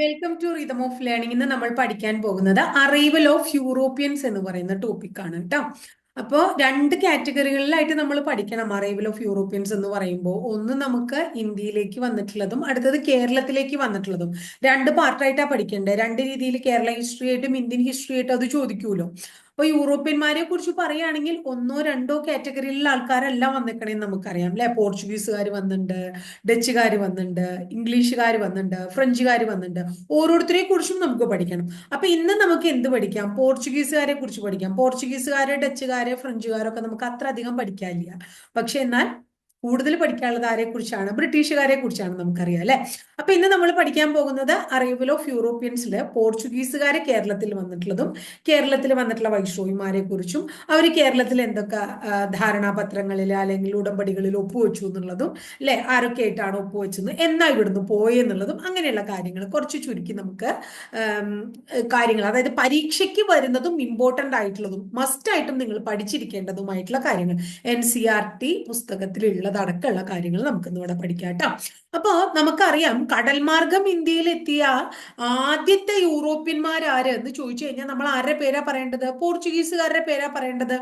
Welcome to rhythm of learning. ഇന്ന് നമ്മൾ പഠിക്കാൻ പോകുന്നത് അറൈവൽ ഓഫ് യൂറോപ്യൻസ് എന്ന് പറയുന്ന ടോപ്പിക്കാണ് കേട്ടോ. അപ്പോൾ രണ്ട് കാറ്റഗറികളിലായിട്ട് നമ്മൾ പഠിക്കണം അറൈവൽ ഓഫ് യൂറോപ്യൻസ് എന്ന് പറയുമ്പോൾ. ഒന്ന് നമുക്ക് ഇന്ത്യയിലേക്ക് വന്നിട്ടുള്ളതും അടുത്തത് കേരളത്തിലേക്ക് വന്നിട്ടുള്ളതും. രണ്ട് പാർട്ടായിട്ടാണ് പഠിക്കേണ്ടത്. രണ്ട് രീതിയിൽ കേരള ഹിസ്റ്ററി ആയിട്ടും ഇന്ത്യൻ ഹിസ്റ്ററി ആയിട്ടും അത് ചോദിക്കൂലോ. അപ്പൊ യൂറോപ്യന്മാരെ കുറിച്ച് പറയുകയാണെങ്കിൽ ഒന്നോ രണ്ടോ കാറ്റഗറിയിലുള്ള ആൾക്കാരെല്ലാം വന്നിക്കണേന്ന് നമുക്കറിയാം അല്ലെ. പോർച്ചുഗീസുകാർ വന്നിട്ടുണ്ട്, ഡച്ചുകാർ വന്നിട്ടുണ്ട്, ഇംഗ്ലീഷുകാർ വന്നിട്ടുണ്ട്, ഫ്രഞ്ചുകാർ വന്നിട്ടുണ്ട്. ഓരോരുത്തരെ കുറിച്ചും നമുക്ക് പഠിക്കണം. അപ്പൊ ഇന്ന് നമുക്ക് എന്ത് പഠിക്കാം? പോർച്ചുഗീസുകാരെ കുറിച്ച് പഠിക്കാം. പോർച്ചുഗീസുകാര്, ഡച്ചുകാര്, ഫ്രഞ്ചുകാരൊക്കെ നമുക്ക് അത്ര അധികം പഠിക്കാനില്ല. പക്ഷെ എന്നാൽ കൂടുതൽ പഠിക്കാനുള്ളത് ആരെ കുറിച്ചാണ്? ബ്രിട്ടീഷുകാരെ കുറിച്ചാണ് നമുക്കറിയാം അല്ലെ. അപ്പൊ ഇന്ന് നമ്മൾ പഠിക്കാൻ പോകുന്നത് അറൈവൽ ഓഫ് യൂറോപ്യൻസില് പോർച്ചുഗീസുകാരെ കേരളത്തിൽ വന്നിട്ടുള്ളതും കേരളത്തിൽ വന്നിട്ടുള്ള വൈസ്രോയിമാരെ കുറിച്ചും അവർ കേരളത്തിൽ എന്തൊക്കെ ധാരണാപത്രങ്ങളിൽ അല്ലെങ്കിൽ ഉടമ്പടികളിൽ ഒപ്പുവെച്ചു എന്നുള്ളതും അല്ലെ, ആരൊക്കെ ആയിട്ടാണ് ഒപ്പുവെച്ചത്, എന്നാ ഇവിടുന്ന് പോയെന്നുള്ളതും അങ്ങനെയുള്ള കാര്യങ്ങൾ കുറച്ച് ചുരുക്കി നമുക്ക് കാര്യങ്ങൾ, അതായത് പരീക്ഷയ്ക്ക് വരുന്നതും ഇമ്പോർട്ടന്റ് ആയിട്ടുള്ളതും മസ്റ്റ് ആയിട്ടും നിങ്ങൾ പഠിച്ചിരിക്കേണ്ടതുമായിട്ടുള്ള കാര്യങ്ങൾ NCERT പുസ്തകത്തിലുള്ളതടക്കമുള്ള കാര്യങ്ങൾ നമുക്ക് ഇന്നിവിടെ പഠിക്കാം കേട്ടോ. അപ്പോ നമുക്കറിയാം, കടൽ മാർഗം ഇന്ത്യയിൽ എത്തിയ ആദ്യത്തെ യൂറോപ്യന്മാരാര് എന്ന് ചോദിച്ചു കഴിഞ്ഞാൽ നമ്മൾ ആരുടെ പേരാ പറയേണ്ടത്? പോർച്ചുഗീസുകാരുടെ പേരാ പറയേണ്ടത്.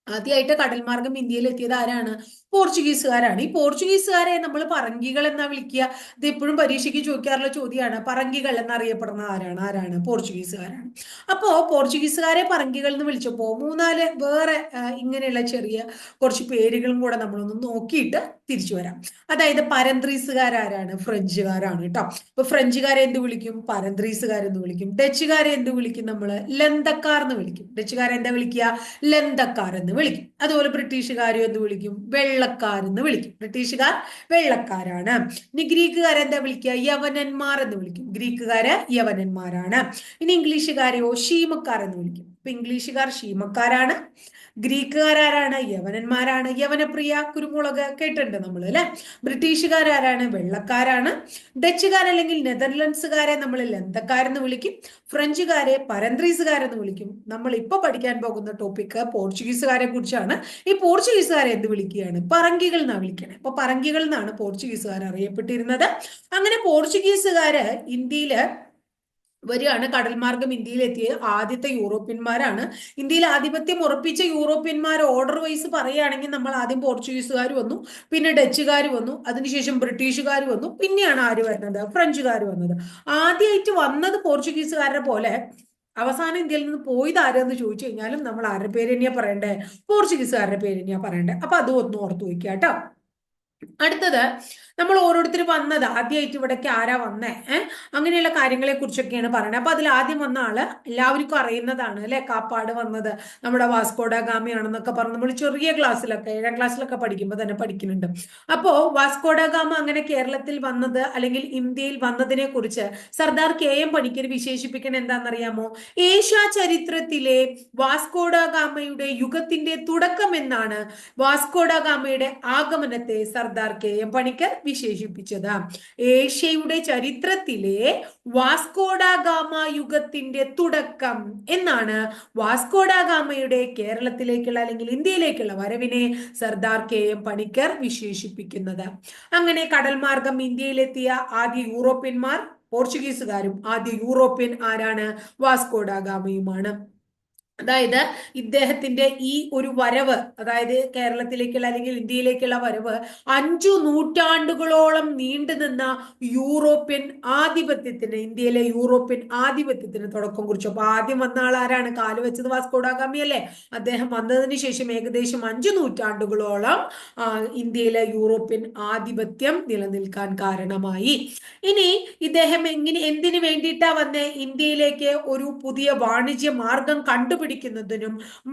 ആദ്യമായിട്ട് കടൽ മാർഗം ഇന്ത്യയിൽ എത്തിയത് ആരാണ്? പോർച്ചുഗീസുകാരാണ്. ഈ പോർച്ചുഗീസുകാരെ നമ്മൾ പറങ്കികൾ എന്നാ വിളിക്കുക. ഇത് എപ്പോഴും പരീക്ഷയ്ക്ക് ചോദിക്കാറുള്ള ചോദ്യമാണ്. പറങ്കികൾ എന്നറിയപ്പെടുന്ന ആരാണ്? ആരാണ്? പോർച്ചുഗീസുകാരാണ്. അപ്പോ പോർച്ചുഗീസുകാരെ പറങ്കികൾ എന്ന് വിളിച്ചപ്പോ മൂന്നാല് വേറെ ഇങ്ങനെയുള്ള ചെറിയ കുറച്ച് പേരുകളും കൂടെ നമ്മളൊന്ന് നോക്കിയിട്ട് തിരിച്ചു വരാം. അതായത് പരന്ത്രീസുകാരാരാണ്? ഫ്രഞ്ചുകാരാണ് കേട്ടോ. ഇപ്പൊ ഫ്രഞ്ചുകാരെ എന്ത് വിളിക്കും? പരന്ത്രീസുകാരെന്ന് വിളിക്കും. ഡച്ചുകാരെ എന്ത് വിളിക്കും? നമ്മള് ലന്തക്കാർ എന്ന് വിളിക്കും. ഡച്ചുകാരെ എന്താ വിളിക്കുക? ലന്തക്കാർ എന്ന് വിളിക്കും. അതുപോലെ ബ്രിട്ടീഷുകാരും എന്ത് വിളിക്കും? വെള്ളക്കാരെന്ന് വിളിക്കും. ബ്രിട്ടീഷുകാർ വെള്ളക്കാരാണ്. ഇനി ഗ്രീക്കുകാരെ എന്താ വിളിക്കുക? യവനന്മാർ എന്ന് വിളിക്കും. ഗ്രീക്കുകാര് യവനന്മാരാണ്. ഇനി ഇംഗ്ലീഷുകാരെയോ ഷീമക്കാർ എന്ന് വിളിക്കും. ഇപ്പൊ ഇംഗ്ലീഷുകാർ ഷീമക്കാരാണ്. ഗ്രീക്കുകാരാരാണ്? യവനന്മാരാണ്. യവനപ്രിയ, കുരുമുളക് കേട്ടിട്ടുണ്ട് നമ്മൾ അല്ലെ. ബ്രിട്ടീഷുകാരാരാണ്? വെള്ളക്കാരാണ്. ഡച്ചുകാർ അല്ലെങ്കിൽ നെതർലൻഡ്സുകാരെ നമ്മൾ ലന്തക്കാരെന്ന് വിളിക്കും. ഫ്രഞ്ചുകാരെ പരന്ത്രീസുകാരെന്ന് വിളിക്കും. നമ്മൾ ഇപ്പൊ പഠിക്കാൻ പോകുന്ന ടോപ്പിക് പോർച്ചുഗീസുകാരെ കുറിച്ചാണ്. ഈ പോർച്ചുഗീസുകാരെ എന്ത് വിളിക്കുകയാണ്? പറങ്കികൾ എന്നാണ് വിളിക്കണേ. അപ്പൊ പറങ്കികൾ എന്നാണ് പോർച്ചുഗീസുകാർ അറിയപ്പെട്ടിരുന്നത്. അങ്ങനെ പോർച്ചുഗീസുകാര് ഇന്ത്യയില് വരികയാണ്. കടൽമാർഗം ഇന്ത്യയിൽ എത്തിയ ആദ്യത്തെ യൂറോപ്യന്മാരാണ്. ഇന്ത്യയിൽ ആധിപത്യം ഉറപ്പിച്ച യൂറോപ്യന്മാർ ഓർഡർ വൈസ് പറയുകയാണെങ്കിൽ നമ്മൾ ആദ്യം പോർച്ചുഗീസുകാർ വന്നു, പിന്നെ ഡച്ചുകാർ വന്നു, അതിനുശേഷം ബ്രിട്ടീഷുകാർ വന്നു, പിന്നെയാണ് ആര് വരുന്നത്? ഫ്രഞ്ചുകാർ വന്നത്. ആദ്യമായിട്ട് വന്നത് പോർച്ചുഗീസുകാരുടെ പോലെ അവസാനം ഇന്ത്യയിൽ നിന്ന് പോയത് ആരെന്ന് ചോദിച്ചു കഴിഞ്ഞാലും നമ്മൾ ആരുടെ പേര് തന്നെയാ പറയണ്ടേ? പോർച്ചുഗീസുകാരുടെ പേര് തന്നെയാ പറയണ്ടേ. അപ്പൊ അതും ഒന്ന് ഓർത്തു വയ്ക്കുക കേട്ടോ. അടുത്തത്, നമ്മൾ ഓരോരുത്തർ വന്നത് ആദ്യമായിട്ട് ഇവിടേക്ക് ആരാ വന്നേ, അങ്ങനെയുള്ള കാര്യങ്ങളെ കുറിച്ചൊക്കെയാണ് പറയുന്നത്. അപ്പൊ അതിൽ ആദ്യം വന്ന ആള് എല്ലാവർക്കും അറിയുന്നതാണ് അല്ലെ. കാപ്പാട് വന്നത് നമ്മുടെ വാസ്കോഡ ഗാമയാണെന്നൊക്കെ പറഞ്ഞ് നമ്മൾ ചെറിയ ക്ലാസ്സിലൊക്കെ, 7ാം ക്ലാസ്സിലൊക്കെ പഠിക്കുമ്പോൾ തന്നെ പഠിക്കുന്നുണ്ട്. അപ്പോ വാസ്കോഡ ഗാമ അങ്ങനെ കേരളത്തിൽ വന്നത് അല്ലെങ്കിൽ ഇന്ത്യയിൽ വന്നതിനെ കുറിച്ച് സർദാർ KM പണിക്കർ വിശേഷിപ്പിക്കുന്നത് എന്താണെന്നറിയാമോ? ഏഷ്യാ ചരിത്രത്തിലെ വാസ്കോഡ ഗാമയുടെ യുഗത്തിന്റെ തുടക്കം എന്നാണ് വാസ്കോഡ ഗാമയുടെ ആഗമനത്തെ സർദാർ KM പണിക്കർ വിശേഷിപ്പിച്ചത്. ഏഷ്യയുടെ ചരിത്രത്തിലെ വാസ്കോഡ ഗാമ യുഗത്തിന്റെ തുടക്കം എന്നാണ് വാസ്കോഡ ഗാമയുടെ കേരളത്തിലേക്കുള്ള അല്ലെങ്കിൽ ഇന്ത്യയിലേക്കുള്ള വരവിനെ സർദാർ KM പണിക്കർ വിശേഷിപ്പിക്കുന്നത്. അങ്ങനെ കടൽ മാർഗം ഇന്ത്യയിലെത്തിയ ആദ്യ യൂറോപ്യന്മാർ പോർച്ചുഗീസുകാരും ആദ്യ യൂറോപ്യൻ ആരാണ്? വാസ്കോഡ ഗാമയുമാണ്. അതായത് ഇദ്ദേഹത്തിന്റെ ഈ ഒരു വരവ്, അതായത് കേരളത്തിലേക്കുള്ള അല്ലെങ്കിൽ ഇന്ത്യയിലേക്കുള്ള വരവ് 5 നൂറ്റാണ്ടുകളോളം നീണ്ടുനിന്ന യൂറോപ്യൻ ആധിപത്യത്തിന്, ഇന്ത്യയിലെ യൂറോപ്യൻ ആധിപത്യത്തിന് തുടക്കം കുറിച്ചു. അപ്പൊ ആദ്യം വന്ന ആൾ ആരാണ്? കാല് വെച്ചത് വാസ്കോഡ ഗാമി അല്ലേ. അദ്ദേഹം വന്നതിന് ശേഷം ഏകദേശം 5 നൂറ്റാണ്ടുകളോളം ഇന്ത്യയിലെ യൂറോപ്യൻ ആധിപത്യം നിലനിൽക്കാൻ കാരണമായി. ഇനി ഇദ്ദേഹം എന്തിനു വേണ്ടിയിട്ടാ വന്നേ? ഇന്ത്യയിലേക്ക് ഒരു പുതിയ വാണിജ്യ മാർഗം കണ്ടുപിടിക്കുന്നതിനും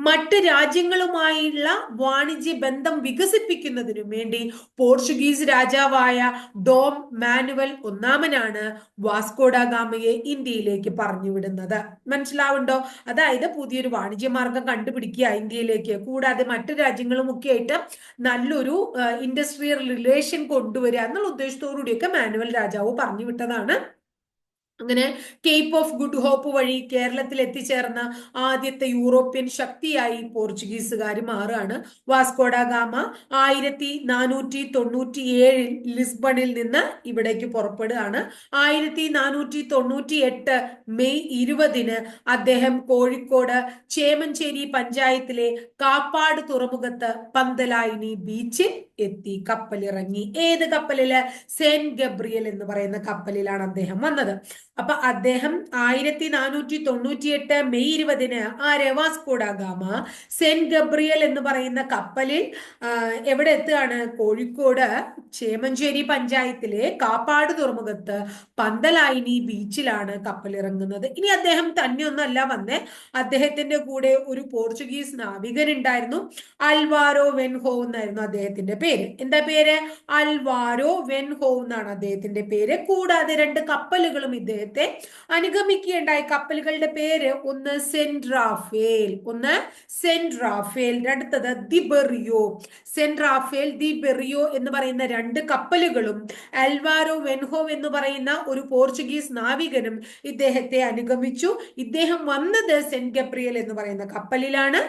മറ്റ് രാജ്യങ്ങളുമായുള്ള വാണിജ്യ ബന്ധം വികസിപ്പിക്കുന്നതിനും വേണ്ടി പോർച്ചുഗീസ് രാജാവായ ഡോം മാനുവൽ ഒന്നാമനാണ് വാസ്കോഡ ഗാമയെ ഇന്ത്യയിലേക്ക് പറഞ്ഞുവിടുന്നത്. മനസ്സിലാവുണ്ടോ? അതായത് പുതിയൊരു വാണിജ്യ മാർഗം കണ്ടുപിടിക്കുക ഇന്ത്യയിലേക്ക്, കൂടാതെ മറ്റു രാജ്യങ്ങളും ഒക്കെ ആയിട്ട് നല്ലൊരു ഇൻഡസ്ട്രിയൽ റിലേഷൻ കൊണ്ടുവരിക എന്നുള്ള ഉദ്ദേശത്തോടുകൂടിയൊക്കെ മാനുവൽ രാജാവ് പറഞ്ഞു വിട്ടതാണ് അങ്ങനെ കേപ്പ് ഓഫ് ഗുഡ് ഹോപ്പ് വഴി കേരളത്തിൽ എത്തിച്ചേർന്ന ആദ്യത്തെ യൂറോപ്യൻ ശക്തിയായി പോർച്ചുഗീസുകാർ മാറുകയാണ്. വാസ്കോഡ ഗാമ 1497 ലിസ്ബണിൽ നിന്ന് ഇവിടേക്ക് പുറപ്പെടുകയാണ്. 1498 മെയ് 20 അദ്ദേഹം കോഴിക്കോട് ചേമഞ്ചേരി പഞ്ചായത്തിലെ കാപ്പാട് തുറമുഖത്ത് പന്തലായിനി ബീച്ചിൽ എത്തി. കപ്പലിറങ്ങി. ഏത് കപ്പലില്? സെന്റ് ഗബ്രിയൽ എന്ന് പറയുന്ന കപ്പലിലാണ് അദ്ദേഹം വന്നത്. അപ്പൊ അദ്ദേഹം 1498 മെയ് 20 ആര്? വാസ്കോഡ ഗാമ സെന്റ് ഗബ്രിയൽ എന്ന് പറയുന്ന കപ്പലിൽ എവിടെ എത്തുകയാണ്? കോഴിക്കോട് ചേമഞ്ചേരി പഞ്ചായത്തിലെ കാപ്പാട് തുറമുഖത്ത് പന്തലായിനി ബീച്ചിലാണ് കപ്പലിറങ്ങുന്നത്. ഇനി അദ്ദേഹം തന്നെയൊന്നല്ല വന്നേ, അദ്ദേഹത്തിന്റെ കൂടെ ഒരു പോർച്ചുഗീസ് നാവികൻ ഉണ്ടായിരുന്നു. അൽവാരോ വെൻഹോ എന്നായിരുന്നു അദ്ദേഹത്തിന്റെ പേര്. എന്താ പേര്? അൽവാരോ വെൻഹോ എന്നാണ് അദ്ദേഹത്തിന്റെ പേര്. കൂടാതെ 2 കപ്പലുകളും ഇദ്ദേഹത്തെ അനുഗമിക്കുകയുണ്ടായി. കപ്പലുകളുടെ പേര് ഒന്ന് സെന്റ് റാഫേൽ, അടുത്തത് ദിബെറിയോ. സെന്റ് റാഫേൽ, ദിബെറിയോ എന്ന് പറയുന്ന 2 കപ്പലുകളും അൽവാരോ വെൻഹോ എന്ന് പറയുന്ന ഒരു പോർച്ചുഗീസ് നാവികനും ഇദ്ദേഹത്തെ അനുഗമിച്ചു. ഇദ്ദേഹം വന്നത് സെന്റ് ഗബ്രിയൽ എന്ന് പറയുന്ന കപ്പലിലാണ്.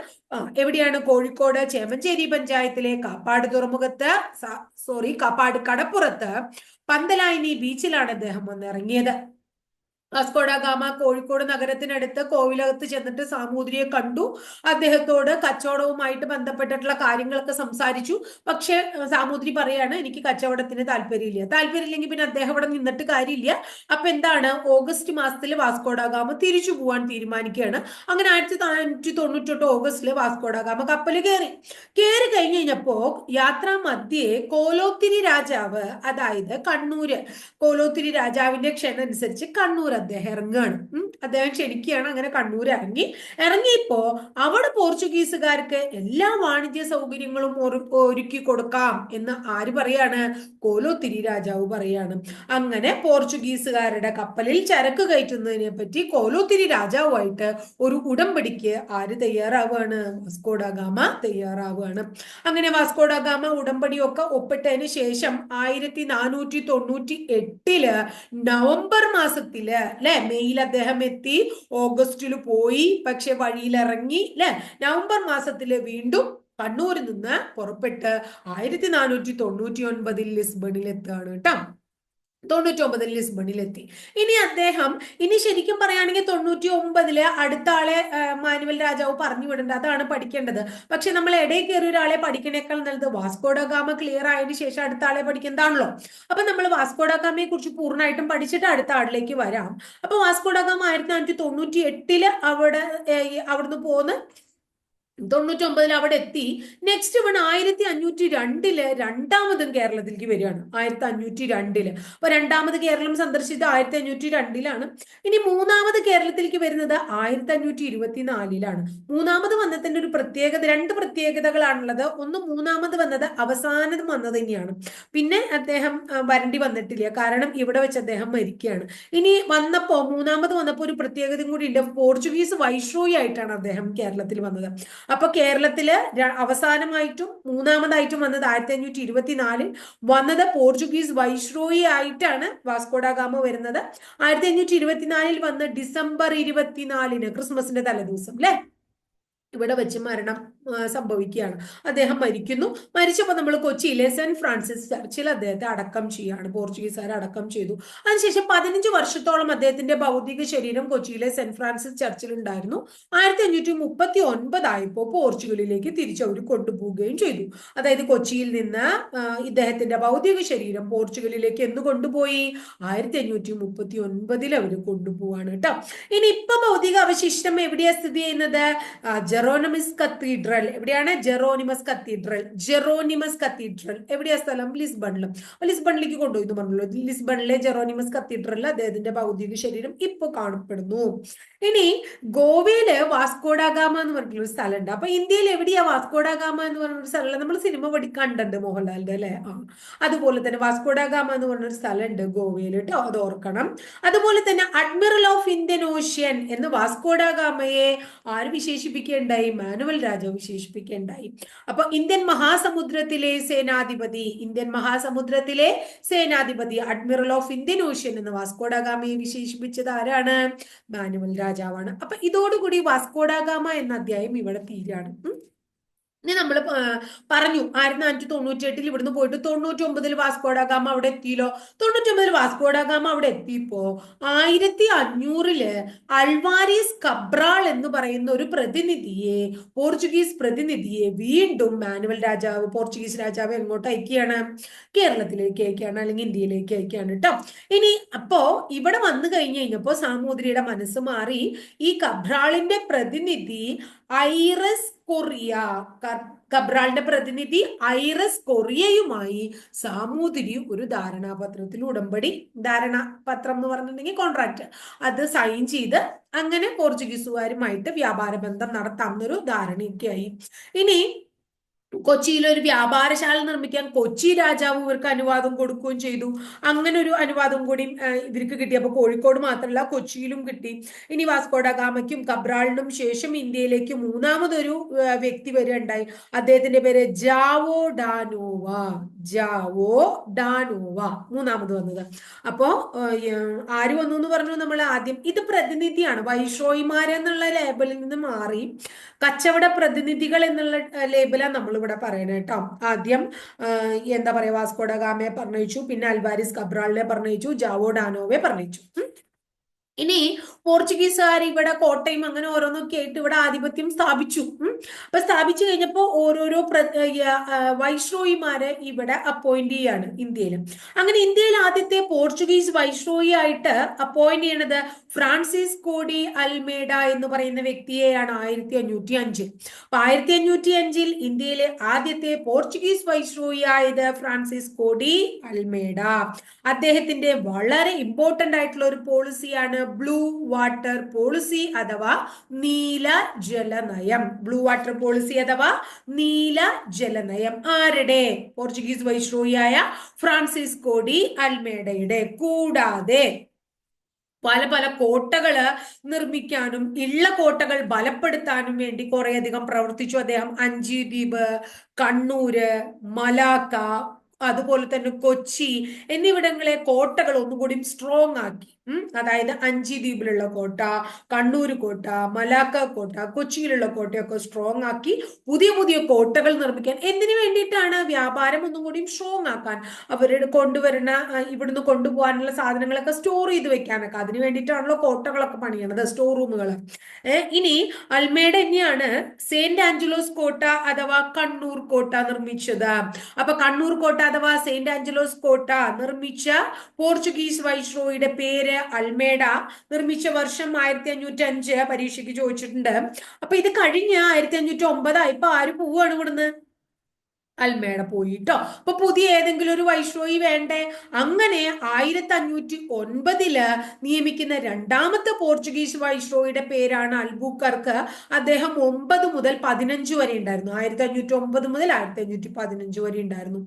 എവിടെയാണ്? കോഴിക്കോട് ചേമഞ്ചേരി പഞ്ചായത്തിലെ കാപ്പാട് തുറമുഖത്ത്, കാപ്പാട് കടപ്പുറത്ത് പന്തലായിനി ബീച്ചിലാണ് അദ്ദേഹം വന്നിറങ്ങിയത്. വാസ്കോഡ ഗാമ കോഴിക്കോട് നഗരത്തിനടുത്ത് കോവിലകത്ത് ചെന്നിട്ട് സാമൂതിരിയെ കണ്ടു. അദ്ദേഹത്തോട് കച്ചവടവുമായിട്ട് ബന്ധപ്പെട്ടിട്ടുള്ള കാര്യങ്ങളൊക്കെ സംസാരിച്ചു. പക്ഷെ സാമൂതിരി പറയാണ്, എനിക്ക് കച്ചവടത്തിന് താല്പര്യമില്ലെങ്കിൽ പിന്നെ അദ്ദേഹം ഇവിടെ നിന്നിട്ട് കാര്യമില്ല. അപ്പൊ എന്താണ്? ഓഗസ്റ്റ് മാസത്തിൽ വാസ്കോഡ ഗാമ തിരിച്ചു പോവാൻ തീരുമാനിക്കുകയാണ്. അങ്ങനെ 1498 ഓഗസ്റ്റില് വാസ്കോഡ ഗാമ കപ്പൽ കയറി കഴിഞ്ഞ് കഴിഞ്ഞപ്പോ യാത്രാ മധ്യേ കോലോത്തിരി രാജാവ്, അതായത് കണ്ണൂര്, കോലോത്തിരി രാജാവിന്റെ ക്ഷണം അനുസരിച്ച് കണ്ണൂർ അദ്ദേഹം ഇറങ്ങുകയാണ്. അദ്ദേഹം ക്ഷണിക്കുകയാണ്. അങ്ങനെ കണ്ണൂർ ഇറങ്ങിയപ്പോ അവിടെ പോർച്ചുഗീസുകാർക്ക് എല്ലാ വാണിജ്യ സൗകര്യങ്ങളും ഒരുക്കി കൊടുക്കാം എന്ന് ആര് പറയാണ്? കോലോത്തിരി രാജാവ് പറയാണ്. അങ്ങനെ പോർച്ചുഗീസുകാരുടെ കപ്പലിൽ ചരക്ക് കയറ്റുന്നതിനെ പറ്റി കോലോത്തിരി രാജാവുമായിട്ട് ഒരു ഉടമ്പടിക്ക് ആര് തയ്യാറാവുകയാണ്? Vasco da gamma തയ്യാറാവുകയാണ്. അങ്ങനെ വാസ്കോഡ ഗാമ ഉടമ്പടിയൊക്കെ ഒപ്പിട്ടതിന് ശേഷം 1498 നവംബർ മാസത്തില് മെയ്യിൽ അദ്ദേഹം എത്തി, ഓഗസ്റ്റിൽ പോയി, പക്ഷെ വഴിയിലിറങ്ങി നവംബർ മാസത്തില് വീണ്ടും കണ്ണൂരിൽ നിന്ന് പുറപ്പെട്ട് 1499 ലിസ്ബണിൽ എത്തുകയാണ് കേട്ടോ. 99 ലിസ്ബണിലെത്തി. ഇനി ശരിക്കും പറയുകയാണെങ്കിൽ 99 അടുത്ത ആളെ മാനുവൽ രാജാവ് പറഞ്ഞു വിടേണ്ട, അതാണ് പഠിക്കേണ്ടത്. പക്ഷെ നമ്മൾ ഇടയിൽ കയറി ഒരാളെ പഠിക്കണേക്കാൾ നല്ലത് വാസ്കോഡ ഗാമ ക്ലിയർ ആയതിനു ശേഷം അടുത്ത ആളെ പഠിക്കുന്നതാണല്ലോ. അപ്പൊ നമ്മൾ വാസ്കോഡ ഗാമയെ കുറിച്ച് പൂർണ്ണമായിട്ടും പഠിച്ചിട്ട് അടുത്ത ആളിലേക്ക് വരാം. അപ്പൊ വാസ്കോഡ ഗാമ 1498 അവിടുന്ന് പോന്ന് 99 അവിടെ എത്തി. നെക്സ്റ്റ് 1502 രണ്ടാമതും കേരളത്തിലേക്ക് വരികയാണ്. 1502 അപ്പൊ രണ്ടാമത് കേരളം സന്ദർശിച്ചത് 1502 ഇനി മൂന്നാമത് കേരളത്തിലേക്ക് വരുന്നത് 1524 മൂന്നാമത് വന്നതിന്റെ ഒരു പ്രത്യേകത, 2 പ്രത്യേകതകളാണുള്ളത്. ഒന്ന്, മൂന്നാമത് വന്നത് അവസാനം വന്നത് തന്നെയാണ്. പിന്നെ അദ്ദേഹം വരണ്ടി വന്നിട്ടില്ല, കാരണം ഇവിടെ വെച്ച് അദ്ദേഹം മരിക്കുകയാണ്. ഇനി മൂന്നാമത് വന്നപ്പോ ഒരു പ്രത്യേകതയും കൂടി ഉണ്ട്. പോർച്ചുഗീസ് വൈസ്രോയി ആയിട്ടാണ് അദ്ദേഹം കേരളത്തിൽ വന്നത്. അപ്പൊ കേരളത്തില് അവസാനമായിട്ടും മൂന്നാമതായിട്ടും വന്നത് 1524 വന്നത് പോർച്ചുഗീസ് വൈസ്രോയി ആയിട്ടാണ് വാസ്കോഡ ഗാമ വരുന്നത്. 1524 വന്ന് ഡിസംബർ 24 ക്രിസ്മസിന്റെ തലേദിവസം ഇവിടെ വെച്ച് മരണം സംഭവിക്കുകയാണ്. അദ്ദേഹം മരിക്കുന്നു. മരിച്ചപ്പോൾ നമ്മൾ കൊച്ചിയിലെ സെന്റ് ഫ്രാൻസിസ് ചർച്ചിൽ അദ്ദേഹത്തെ അടക്കം ചെയ്യാണ്. പോർച്ചുഗീസുകാർ അടക്കം ചെയ്തു. അതിനുശേഷം 15 വർഷത്തോളം അദ്ദേഹത്തിന്റെ ഭൗതിക ശരീരം കൊച്ചിയിലെ സെന്റ് ഫ്രാൻസിസ് ചർച്ചിൽ ഉണ്ടായിരുന്നു. 1539 ആയപ്പോൾ പോർച്ചുഗലിലേക്ക് തിരിച്ചവർ കൊണ്ടുപോവുകയും ചെയ്തു. അതായത് കൊച്ചിയിൽ നിന്ന് ഇദ്ദേഹത്തിന്റെ ഭൗതിക ശരീരം പോർച്ചുഗലിലേക്ക് എന്ന് കൊണ്ടുപോയി? 1539 അവർ കൊണ്ടുപോവാണ് കേട്ടോ. ഇനി ഇപ്പൊ ഭൗതിക അവശിഷ്ടം എവിടെയാ സ്ഥിതി ചെയ്യുന്നത്? ജെറോണിമസ് കത്തീഡ്രൽ. എവിടെയാണ്? ജെറോണിമസ് കത്തീഡ്രൽ എവിടെയാ സ്ഥലം? ലിസ്ബണിലേക്ക് കൊണ്ടുപോയി എന്ന് പറഞ്ഞല്ലോ. ലിസ്ബണിലെ ജെറോണിമസ് കത്തീഡ്രലിൽ അദ്ദേഹത്തിന്റെ ഭൗതിക ശരീരം ഇപ്പൊ കാണപ്പെടുന്നു. ഇനി ഗോവയില് വാസ്കോഡ ഗാമ എന്ന് പറഞ്ഞിട്ടുള്ള ഒരു സ്ഥലമുണ്ട്. അപ്പൊ ഇന്ത്യയിൽ എവിടെയാ വാസ്കോഡ ഗാമ എന്ന് പറഞ്ഞൊരു സ്ഥലം? നമ്മൾ സിനിമ കണ്ടുണ്ട് മോഹൻലാലിന്റെ അല്ലെ? അതുപോലെ തന്നെ വാസ്കോഡ ഗാമ എന്ന് പറഞ്ഞൊരു സ്ഥലമുണ്ട് ഗോവയിൽ കേട്ടോ, അത് ഓർക്കണം. അതുപോലെ തന്നെ അഡ്മിറൽ ഓഫ് ഇന്ത്യൻ ഓഷ്യൻ എന്ന് വാസ്കോഡ ഗാമയെ ആര് വിശേഷിപ്പിക്കേണ്ട? വിശേഷിപ്പിക്കുകയുണ്ടായി, മാനുവൽ രാജാവ് വിശേഷിപ്പിക്കുകയുണ്ടായി. അപ്പൊ ഇന്ത്യൻ മഹാസമുദ്രത്തിലെ സേനാധിപതി അഡ്മിറൽ ഓഫ് ഇന്ത്യൻ ഓഷ്യൻ എന്ന് വാസ്കോഡഗാമയെ വിശേഷിപ്പിച്ചത് ആരാണ്? മാനുവൽ രാജാവാണ്. അപ്പൊ ഇതോടുകൂടി വാസ്കോഡഗാമ എന്ന അധ്യായം ഇവിടെ തീരാണ്. ഇനി നമ്മൾ പറഞ്ഞു 1498 ഇവിടുന്ന് പോയിട്ട് 99 വാസ്കോഡഗാമ അവിടെ എത്തിയല്ലോ. 99 വാസ്കോഡഗാമ അവിടെ എത്തിയപ്പോ 1500 അൽവാരിസ് കബ്രാൾ എന്ന് പറയുന്ന ഒരു പോർച്ചുഗീസ് പ്രതിനിധിയെ വീണ്ടും മാനുവൽ രാജാവ്, പോർച്ചുഗീസ് രാജാവ് എങ്ങോട്ട് അയക്കുകയാണ്? കേരളത്തിലേക്ക് അയക്കുകയാണ്, അല്ലെങ്കിൽ ഇന്ത്യയിലേക്ക് അയക്കുകയാണ് കേട്ടോ. ഇനി അപ്പോ ഇവിടെ വന്നു കഴിഞ്ഞപ്പോ സാമൂതിരിയുടെ മനസ്സ് മാറി. ഈ കബ്രാളിന്റെ പ്രതിനിധി കബ്രാളിന്റെ പ്രതിനിധി ഐറസ് കൊറിയയുമായി സാമൂതിരി ഒരു ധാരണാപത്രം എന്ന് പറഞ്ഞിട്ടുണ്ടെങ്കിൽ കോൺട്രാക്ട്, അത് സൈൻ ചെയ്ത് അങ്ങനെ പോർച്ചുഗീസുകാരുമായിട്ട് വ്യാപാര ബന്ധം നടത്താവുന്നൊരു ധാരണയൊക്കെ ആയി. ഇനി കൊച്ചിയിൽ ഒരു വ്യാപാരശാല നിർമ്മിക്കാൻ കൊച്ചി രാജാവ് ഇവർക്ക് അനുവാദം കൊടുക്കുകയും ചെയ്തു. അങ്ങനെ ഒരു അനുവാദം കൂടി ഇവർക്ക് കിട്ടി. അപ്പൊ കോഴിക്കോട് മാത്രമല്ല കൊച്ചിയിലും കിട്ടി. ഇനി വാസ്കോഡഗാമയ്ക്കും കബ്രാളിനും ശേഷം ഇന്ത്യയിലേക്ക് മൂന്നാമതൊരു വ്യക്തി വരികയുണ്ടായി. അദ്ദേഹത്തിന്റെ പേര് ജാവോ ഡാനോവ മൂന്നാമത് വന്നത്. അപ്പോ ആര് വന്നു എന്ന് പറഞ്ഞു നമ്മൾ ആദ്യം? ഇത് പ്രതിനിധിയാണ്. വൈസ്രോയിമാരെന്നുള്ള ലേബലിൽ നിന്ന് മാറി കച്ചവട പ്രതിനിധികൾ എന്നുള്ള ലേബലാണ് നമ്മൾ ഇവിടെ പറയണേ കേട്ടോ. ആദ്യം എന്താ പറയാ, വാസ്കോഡഗാമയെ പറഞ്ഞയച്ചു, പിന്നെ അൽവാരിസ് കബ്രാളിനെ പറഞ്ഞയച്ചു, ജാവോ ഡാനോവെ പറഞ്ഞയച്ചു. ഇനി പോർച്ചുഗീസുകാർ ഇവിടെ കോട്ടയം അങ്ങനെ ഓരോന്നൊക്കെ ആയിട്ട് ഇവിടെ ആധിപത്യം സ്ഥാപിച്ചു. അപ്പൊ സ്ഥാപിച്ചു കഴിഞ്ഞപ്പോ ഓരോരോ വൈസ്രോയിമാരെ ഇവിടെ അപ്പോയിന്റ് ചെയ്യാണ് ഇന്ത്യയിൽ. അങ്ങനെ ഇന്ത്യയിൽ ആദ്യത്തെ പോർച്ചുഗീസ് വൈസ്രോയി ആയിട്ട് അപ്പോയിന്റ് ചെയ്യണത് ഫ്രാൻസിസ്കോ ഡി അൽമേഡ എന്ന് പറയുന്ന വ്യക്തിയെയാണ് 1505. അപ്പൊ 1505 ഇന്ത്യയിലെ ആദ്യത്തെ പോർച്ചുഗീസ് വൈസ്രോയി ആയത് ഫ്രാൻസിസ്കോ ഡി അൽമേഡ. അദ്ദേഹത്തിന്റെ വളരെ ഇമ്പോർട്ടന്റ് ആയിട്ടുള്ള ഒരു പോളിസിയാണ് ബ്ലൂ വാട്ടർ പോളിസി അഥവാ നീല ജലനയം. ആരുടെ? പോർച്ചുഗീസ് വൈസ്രോയിയായ ഫ്രാൻസിസ്കോ ഡി അൽമേഡയുടെ. കൂടാതെ പല പല കോട്ടകള് നിർമ്മിക്കാനും ഉള്ള കോട്ടകൾ ബലപ്പെടുത്താനും വേണ്ടി കുറേയധികം പ്രവർത്തിച്ചു അദ്ദേഹം. അഞ്ചി ദ്വീപ്, കണ്ണൂര്, മലാക്ക, അതുപോലെ തന്നെ കൊച്ചി എന്നിവിടങ്ങളെ കോട്ടകൾ ഒന്നുകൂടി സ്ട്രോങ് ആക്കി. അതായത് അഞ്ചി ദ്വീപിലുള്ള കോട്ട, കണ്ണൂർ കോട്ട, മലാക്ക കോട്ട, കൊച്ചിയിലുള്ള കോട്ടയൊക്കെ സ്ട്രോങ് ആക്കി പുതിയ പുതിയ കോട്ടകൾ നിർമ്മിക്കാൻ. എന്തിനു വേണ്ടിയിട്ടാണ്? വ്യാപാരം ഒന്നും കൂടി സ്ട്രോങ് ആക്കാൻ, അവരുടെ കൊണ്ടുവരുന്ന ഇവിടുന്ന് കൊണ്ടുപോകാനുള്ള സാധനങ്ങളൊക്കെ സ്റ്റോർ ചെയ്ത് വെക്കാനൊക്കെ. അതിനു വേണ്ടിയിട്ടാണല്ലോ കോട്ടകളൊക്കെ പണിയണത്, സ്റ്റോർ റൂമുകൾ. ഇനി അൽമേഡ തന്നെയാണ് സെന്റ് ആഞ്ചലോസ് കോട്ട അഥവാ കണ്ണൂർ കോട്ട നിർമ്മിച്ചത്. അപ്പൊ കണ്ണൂർ കോട്ട അഥവാ സെന്റ് ആഞ്ചലോസ് കോട്ട നിർമ്മിച്ച പോർച്ചുഗീസ് വൈസ്രോയിയുടെ പേര് അൽമേഡ. നിർമ്മിച്ച വർഷം 1505. പരീക്ഷയ്ക്ക് ചോദിച്ചിട്ടുണ്ട്. അപ്പൊ ഇത് കഴിഞ്ഞ് 1509 ആയപ്പോ ആര് പോവാണ് ഇവിടുന്ന്? അൽമേഡ പോയിട്ടോ. അപ്പൊ പുതിയ ഏതെങ്കിലും ഒരു വൈസ്രോയി വേണ്ടേ? അങ്ങനെ 1509 നിയമിക്കുന്ന രണ്ടാമത്തെ പോർച്ചുഗീസ് വൈസ്രോയിയുടെ പേരാണ് അൽബുക്കർക്ക്. അദ്ദേഹം 9 മുതൽ 15 വരെ ഉണ്ടായിരുന്നു. 1509 മുതൽ 1515 വരെ ഉണ്ടായിരുന്നു.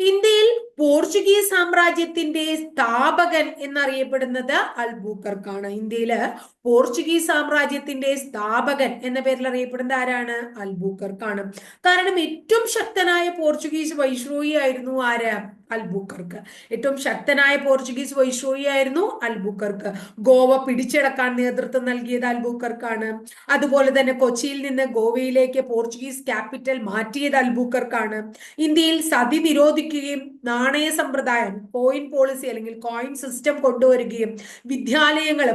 ഇന്ത്യയിൽ പോർച്ചുഗീസ് സാമ്രാജ്യത്തിന്റെ സ്ഥാപകൻ എന്നറിയപ്പെടുന്നത് അൽബുക്കർക്കാണ്. ഇന്ത്യയില് പോർച്ചുഗീസ് സാമ്രാജ്യത്തിന്റെ സ്ഥാപകൻ എന്ന പേരിൽ അറിയപ്പെടുന്നത് ആരാണ്? അൽബുക്കർക്കാണ്. കാരണം ഏറ്റവും ശക്തനായ പോർച്ചുഗീസ് വൈസ്രോയി ആയിരുന്നു ആര്? അൽബുക്കർക്ക്. ഏറ്റവും ശക്തനായ പോർച്ചുഗീസ് വൈസ്രോയി ആയിരുന്നു അൽബുക്കർക്ക്. ഗോവ പിടിച്ചടക്കാൻ നേതൃത്വം നൽകിയത് അൽബുക്കർക്കാണ്. അതുപോലെ തന്നെ കൊച്ചിയിൽ നിന്ന് ഗോവയിലേക്ക് പോർച്ചുഗീസ് ക്യാപിറ്റൽ മാറ്റിയത് അൽബുക്കർക്കാണ്. ഇന്ത്യയിൽ സതി നിരോധിക്കുകയും നാണയ സമ്പ്രദായം, കോയിൻ പോളിസി അല്ലെങ്കിൽ കോയിൻ സിസ്റ്റം കൊണ്ടുവരികയും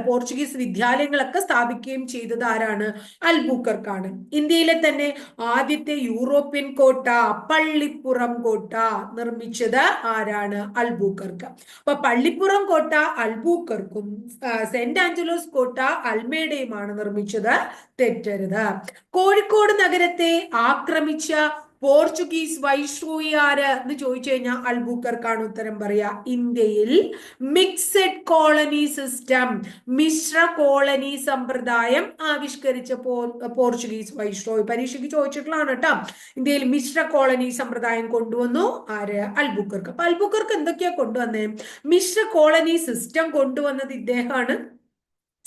പോർച്ചുഗീസ് വിദ്യാലയങ്ങളൊക്കെ സ്ഥാപിക്കുകയും ചെയ്തത് ആരാണ്? അൽബുക്കർക്കാണ്. ഇന്ത്യയിലെ തന്നെ ആദ്യത്തെ യൂറോപ്യൻ കോട്ട പള്ളിപ്പുറം കോട്ട നിർമ്മിച്ചത് ആരാണ്? അൽബുക്കർക്ക്. അപ്പൊ പള്ളിപ്പുറം കോട്ട അൽബുക്കർക്കും സെന്റ് ആഞ്ചലോസ് കോട്ട അൽമേഡയുമാണ് നിർമ്മിച്ചത്. തെറ്റരുത്. കോഴിക്കോട് നഗരത്തെ ആക്രമിച്ച പോർച്ചുഗീസ് വൈസ്രോയി ആര് എന്ന് ചോദിച്ചു കഴിഞ്ഞാൽ അൽബുക്കർക്കാണ് ഉത്തരം പറയാ. ഇന്ത്യയിൽ mixed colony system, Mishra colony സമ്പ്രദായം ആവിഷ്കരിച്ച പോർച്ചുഗീസ് വൈസ്രോയി. പരീക്ഷയ്ക്ക് ചോദിച്ചിട്ടുള്ളതാണ് കേട്ടോ. ഇന്ത്യയിൽ മിശ്ര കോളനി സമ്പ്രദായം കൊണ്ടുവന്നു ആര്? അൽബുക്കർക്ക്. അപ്പൊ അൽബുക്കർക്ക് എന്തൊക്കെയാ കൊണ്ടുവന്നേ? മിശ്ര കോളനി സിസ്റ്റം കൊണ്ടുവന്നത് ഇദ്ദേഹമാണ്.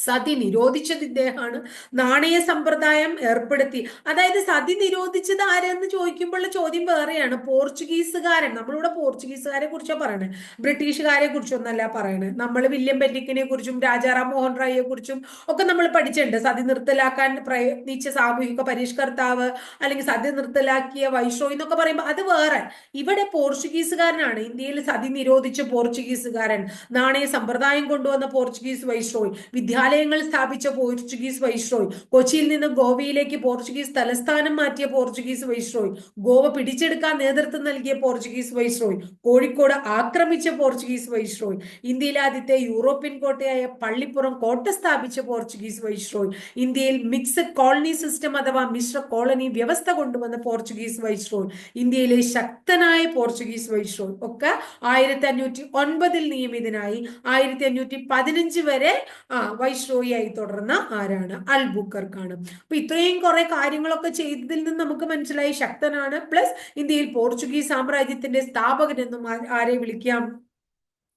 സതി നിരോധിച്ചത് ഇദ്ദേഹമാണ്. നാണയ സമ്പ്രദായം ഏർപ്പെടുത്തി. അതായത് സതി നിരോധിച്ചത് ആരെന്ന് ചോദിക്കുമ്പോഴുള്ള ചോദ്യം വേറെയാണ്. പോർച്ചുഗീസുകാരൻ, നമ്മളിവിടെ പോർച്ചുഗീസുകാരെ കുറിച്ചാണ് പറയണേ, ബ്രിട്ടീഷുകാരെ കുറിച്ചൊന്നല്ല പറയണേ. നമ്മൾ വില്യം ബെന്റിക്കിനെ കുറിച്ചും രാജാറാം മോഹൻ റായിയെ കുറിച്ചും ഒക്കെ നമ്മൾ പഠിച്ചിട്ടുണ്ട്. സതി നിർത്തലാക്കാൻ പ്രയത്നിച്ച സാമൂഹിക പരിഷ്കർത്താവ്, അല്ലെങ്കിൽ സതി നിർത്തലാക്കിയ വൈസ്രോയി എന്നൊക്കെ പറയുമ്പോൾ അത് വേറെ. ഇവിടെ പോർച്ചുഗീസുകാരനാണ്. ഇന്ത്യയിൽ സതി നിരോധിച്ച പോർച്ചുഗീസുകാരൻ, നാണയ സമ്പ്രദായം കൊണ്ടുവന്ന പോർച്ചുഗീസ് വൈസ്രോയി, വിദ്യാലയങ്ങൾ സ്ഥാപിച്ച പോർച്ചുഗീസ് വൈസ്രോയ്, കൊച്ചിയിൽ നിന്ന് ഗോവയിലേക്ക് പോർച്ചുഗീസ് തലസ്ഥാനം മാറ്റിയ പോർച്ചുഗീസ് വൈസ്രോയ്, ഗോവ പിടിച്ചെടുക്കാൻ നേതൃത്വം നൽകിയ പോർച്ചുഗീസ് വൈസ്രോയ്, കോഴിക്കോട് ആക്രമിച്ച പോർച്ചുഗീസ് വൈസ്രോയ്, ഇന്ത്യയിലെ ആദ്യത്തെ യൂറോപ്യൻ കോട്ടയായ പള്ളിപ്പുറം കോട്ട സ്ഥാപിച്ച പോർച്ചുഗീസ് വൈസ്രോയ്, ഇന്ത്യയിൽ മിക്സഡ് കോളനി സിസ്റ്റം അഥവാ മിശ്ര കോളനി വ്യവസ്ഥ കൊണ്ടുവന്ന പോർച്ചുഗീസ് വൈസ്രോയ്, ഇന്ത്യയിലെ ശക്തനായ പോർച്ചുഗീസ് വൈസ്രോയ് ഒക്കെ 1509 നിയമിതനായി 1515 വരെ വൈസ്രോയി ആയി തുടർന്ന ആരാണ്? അൽബുക്കർക്കാണ്. അപ്പൊ ഇത്രയും കുറെ കാര്യങ്ങളൊക്കെ ചെയ്തതിൽ നിന്ന് നമുക്ക് മനസ്സിലായി ശക്തനാണ്. പ്ലസ് ഇന്ത്യയിൽ പോർച്ചുഗീസ് സാമ്രാജ്യത്തിന്റെ സ്ഥാപകൻ എന്നും ആരെ വിളിക്കാം?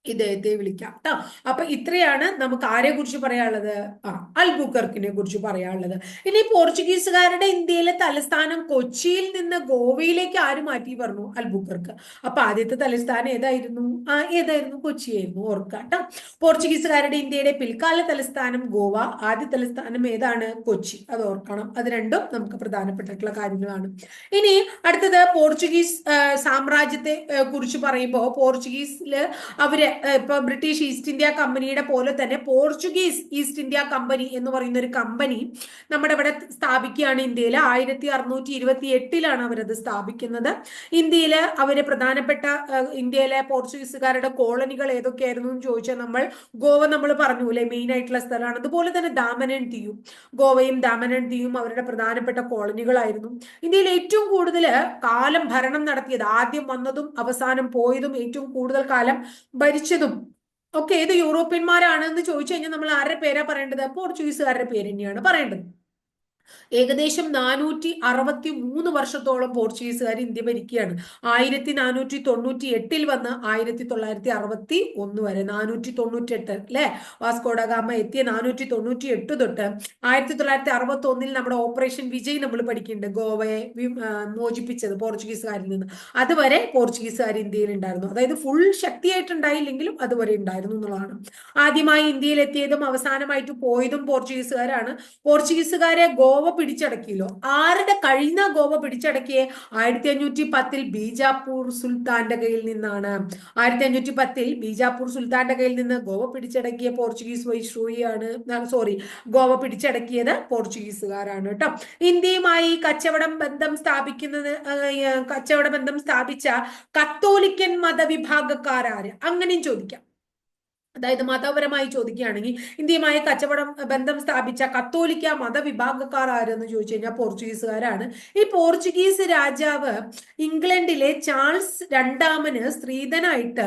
ഇദ്ദേഹത്തെ വിളിക്കാം കേട്ടോ. അപ്പൊ ഇത്രയാണ് നമുക്ക് ആരെ കുറിച്ച് പറയാനുള്ളത്? അൽബുക്കർക്കിനെ കുറിച്ച് പറയാനുള്ളത്. ഇനി പോർച്ചുഗീസുകാരുടെ ഇന്ത്യയിലെ തലസ്ഥാനം കൊച്ചിയിൽ നിന്ന് ഗോവയിലേക്ക് ആര് മാറ്റി പറഞ്ഞു? അൽബുക്കർക്ക്. അപ്പൊ ആദ്യത്തെ തലസ്ഥാനം ഏതായിരുന്നു? കൊച്ചിയായിരുന്നു. ഓർക്കാം കേട്ടോ. പോർച്ചുഗീസുകാരുടെ ഇന്ത്യയുടെ പിൽക്കാല തലസ്ഥാനം ഗോവ, ആദ്യ തലസ്ഥാനം ഏതാണ്? കൊച്ചി. അത് ഓർക്കണം. അത് രണ്ടും നമുക്ക് പ്രധാനപ്പെട്ടിട്ടുള്ള കാര്യങ്ങളാണ്. ഇനി അടുത്തത് പോർച്ചുഗീസ് സാമ്രാജ്യത്തെ കുറിച്ച് പറയുമ്പോൾ പോർച്ചുഗീസില് അവര് ഇപ്പൊ ബ്രിട്ടീഷ് ഈസ്റ്റ് ഇന്ത്യ കമ്പനിയുടെ പോലെ തന്നെ പോർച്ചുഗീസ് ഈസ്റ്റ് ഇന്ത്യ കമ്പനി എന്ന് പറയുന്ന ഒരു കമ്പനി നമ്മുടെ ഇവിടെ സ്ഥാപിക്കുകയാണ്. ഇന്ത്യയിൽ 1628 അവരത് സ്ഥാപിക്കുന്നത്. ഇന്ത്യയില് അവര് പ്രധാനപ്പെട്ട ഇന്ത്യയിലെ പോർച്ചുഗീസുകാരുടെ കോളനികൾ ഏതൊക്കെയായിരുന്നു എന്ന് ചോദിച്ചാൽ ഗോവ നമ്മൾ പറഞ്ഞു അല്ലെ, മെയിൻ ആയിട്ടുള്ള സ്ഥലമാണ്. അതുപോലെ തന്നെ ദാമൻ ആൻഡ് ദിയു, ഗോവയും ദാമൻ ആൻഡ് ദിയും അവരുടെ പ്രധാനപ്പെട്ട കോളനികളായിരുന്നു. ഇന്ത്യയിൽ ഏറ്റവും കൂടുതൽ കാലം ഭരണം നടത്തിയത്, ആദ്യം വന്നതും അവസാനം പോയതും ഏറ്റവും കൂടുതൽ കാലം ഭരിച്ചതും ഒക്കെ ഏത് യൂറോപ്യന്മാരാണ് എന്ന് ചോദിച്ചു കഴിഞ്ഞാൽ നമ്മൾ ആരുടെ പേരാ പറയേണ്ടത്? പോർച്ചുഗീസുകാരുടെ പേര് തന്നെയാണ് പറയേണ്ടത്. ഏകദേശം 463 വർഷത്തോളം പോർച്ചുഗീസുകാർ ഇന്ത്യ ഭരിക്കുകയാണ്. 1498 വന്ന് 1961 വരെ, 498 അല്ലെ, വാസ്കോഡഗാമ എത്തിയ 498 തൊട്ട് 1961 നമ്മുടെ ഓപ്പറേഷൻ വിജയ് നമ്മൾ പഠിക്കുന്നുണ്ട്, ഗോവയെ മോചിപ്പിച്ചത് പോർച്ചുഗീസുകാരിൽ നിന്ന്. അതുവരെ പോർച്ചുഗീസുകാർ ഇന്ത്യയിൽ ഉണ്ടായിരുന്നു. അതായത് ഫുൾ ശക്തിയായിട്ടുണ്ടായില്ലെങ്കിലും അതുവരെ ഉണ്ടായിരുന്നു എന്നുള്ളതാണ്. ആദ്യമായി ഇന്ത്യയിൽ എത്തിയതും അവസാനമായിട്ട് പോയതും പോർച്ചുഗീസുകാരാണ്. പോർച്ചുഗീസുകാരെ ഗോവ പിടിച്ചടക്കിയല്ലോ. ആരുടെ കഴിഞ്ഞ ഗോവ പിടിച്ചടക്കിയെ? 1510 ബീജാപ്പൂർ സുൽത്താന്റെ കയ്യിൽ നിന്നാണ്. 1510 ബീജാപ്പൂർ സുൽത്താന്റെ കയ്യിൽ നിന്ന് ഗോവ പിടിച്ചടക്കിയ പോർച്ചുഗീസ് വൈസ്രോയിയാണ്, ഗോവ പിടിച്ചടക്കിയത് പോർച്ചുഗീസുകാരാണ് കേട്ടോ. ഇന്ത്യയുമായി കച്ചവട ബന്ധം സ്ഥാപിച്ച കത്തോലിക്കൻ മതവിഭാഗക്കാരാര്? അങ്ങനെയും ചോദിക്കാം. അതായത് മതപരമായി ചോദിക്കുകയാണെങ്കിൽ ഇന്ത്യയുമായി കച്ചവടം ബന്ധം സ്ഥാപിച്ച കത്തോലിക്ക മതവിഭാഗക്കാർ ആരെന്ന് ചോദിച്ചു കഴിഞ്ഞാൽ പോർച്ചുഗീസുകാരാണ്. ഈ പോർച്ചുഗീസ് രാജാവ് ഇംഗ്ലണ്ടിലെ ചാൾസ് രണ്ടാമന് സ്ത്രീധനായിട്ട്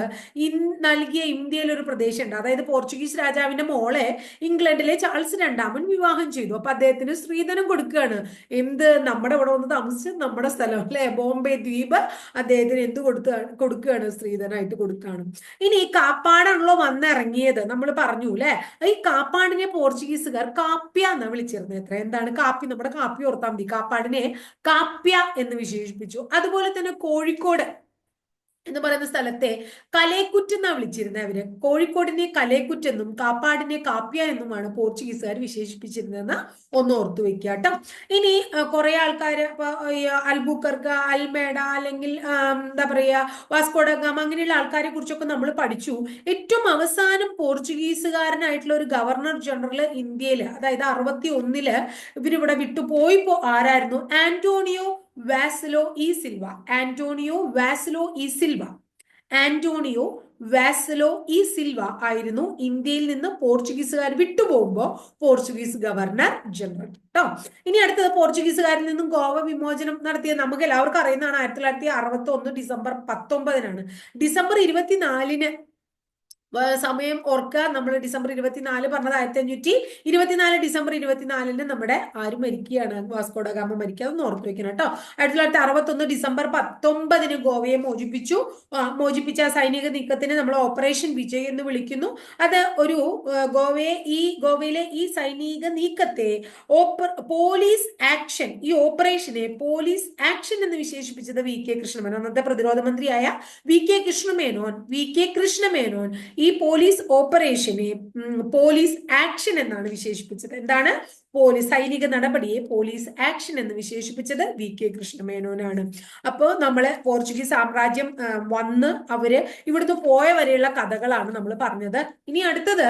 നൽകിയ ഇന്ത്യയിൽ ഒരു പ്രദേശമുണ്ട്. അതായത് പോർച്ചുഗീസ് രാജാവിന്റെ മോളെ ഇംഗ്ലണ്ടിലെ ചാൾസ് രണ്ടാമൻ വിവാഹം ചെയ്തു. അപ്പൊ അദ്ദേഹത്തിന് സ്ത്രീധനം കൊടുക്കുകയാണ്. എന്ത്? നമ്മുടെ ഇവിടെ വന്ന് താമസിച്ച് നമ്മുടെ സ്ഥലം അല്ലെ, ബോംബെ ദ്വീപ്, അദ്ദേഹത്തിന് എന്ത് കൊടുക്കുകയാണ്? സ്ത്രീധനായിട്ട് കൊടുക്കുകയാണ്. ഇനി കാപ്പാടാണല്ലോ ഇറങ്ങിയത് നമ്മൾ പറഞ്ഞു അല്ലെ. ഈ കാപ്പാടിനെ പോർച്ചുഗീസുകാർ കാപ്യ എന്നാണ് വിളിച്ചിരുന്നത്. എത്ര എന്താണ് കാപ്പി? നമ്മുടെ കാപ്പി ഓർത്താൽ മതി. കാപ്പാടിനെ കാപ്യ എന്ന് വിശേഷിപ്പിച്ചു. അതുപോലെ തന്നെ കോഴിക്കോട് എന്ന് പറയുന്ന സ്ഥലത്തെ കലേക്കുറ്റ് എന്നാണ് വിളിച്ചിരുന്നത് അവര്. കോഴിക്കോടിനെ കലേക്കുറ്റ് എന്നും കാപ്പാടിനെ കാപ്യ എന്നുമാണ് പോർച്ചുഗീസുകാർ വിശേഷിപ്പിച്ചിരുന്നതെന്ന് ഒന്ന് ഓർത്തു വെക്കുക കേട്ടോ. ഇനി കുറെ ആൾക്കാർ അൽബുക്കർക്ക്, അൽമേഡ, അല്ലെങ്കിൽ എന്താ പറയുക, വാസ്കോഡഗാമ, അങ്ങനെയുള്ള ആൾക്കാരെ കുറിച്ചൊക്കെ നമ്മൾ പഠിച്ചു. ഏറ്റവും അവസാനം പോർച്ചുഗീസുകാരനായിട്ടുള്ള ഒരു ഗവർണർ ജനറൽ ഇന്ത്യയില്, അതായത് 61 ഇവരിവിടെ വിട്ടുപോയിപ്പോ ആരായിരുന്നു? Antonio വാസിലോ E Silva. Antonio വാസിലോ E Silva ആയിരുന്നു ഇന്ത്യയിൽ നിന്ന് പോർച്ചുഗീസുകാർ വിട്ടുപോകുമ്പോൾ പോർച്ചുഗീസ് ഗവർണർ ജനറൽ കേട്ടോ. ഇനി അടുത്തത് പോർച്ചുഗീസുകാരിൽ നിന്നും ഗോവ വിമോചനം നടത്തിയ നമുക്ക് എല്ലാവർക്കും അറിയുന്നതാണ് 1961 ഡിസംബർ 19. ഡിസംബർ 24 സമയം ഓർക്കുക. നമ്മൾ ഡിസംബർ 24 പറഞ്ഞത് 1524 ഡിസംബർ 24 നമ്മുടെ ആര് മരിക്കുകയാണ്? വാസ്കോഡ ഗാമ മരിക്കുക. അതൊന്ന് ഓർത്ത് വെക്കണം കേട്ടോ. 1961 ഡിസംബർ 19 ഗോവയെ മോചിപ്പിച്ചു. മോചിപ്പിച്ച സൈനിക നീക്കത്തിന് നമ്മൾ ഓപ്പറേഷൻ വിജയ് എന്ന് വിളിക്കുന്നു. അത് ഒരു ഗോവയിലെ ഈ സൈനിക നീക്കത്തെ പോലീസ് ആക്ഷൻ, ഈ ഓപ്പറേഷനെ പോലീസ് ആക്ഷൻ എന്ന് വിശേഷിപ്പിച്ചത് VK കൃഷ്ണമേനോൻ. അന്നത്തെ പ്രതിരോധ മന്ത്രിയായ VK കൃഷ്ണമേനോൻ ഈ പോലീസ് ഓപ്പറേഷനെ പോലീസ് ആക്ഷൻ എന്നാണ് വിശേഷിപ്പിച്ചത്. എന്താണ്? സൈനിക നടപടിയെ പോലീസ് ആക്ഷൻ എന്ന് വിശേഷിപ്പിച്ചത് VK കൃഷ്ണമേനോനാണ്. അപ്പോൾ നമ്മള് പോർച്ചുഗീസ് സാമ്രാജ്യം വന്ന് അവര് ഇവിടുന്ന് പോയ വരെയുള്ള കഥകളാണ് നമ്മൾ പറഞ്ഞത്. ഇനി അടുത്തത്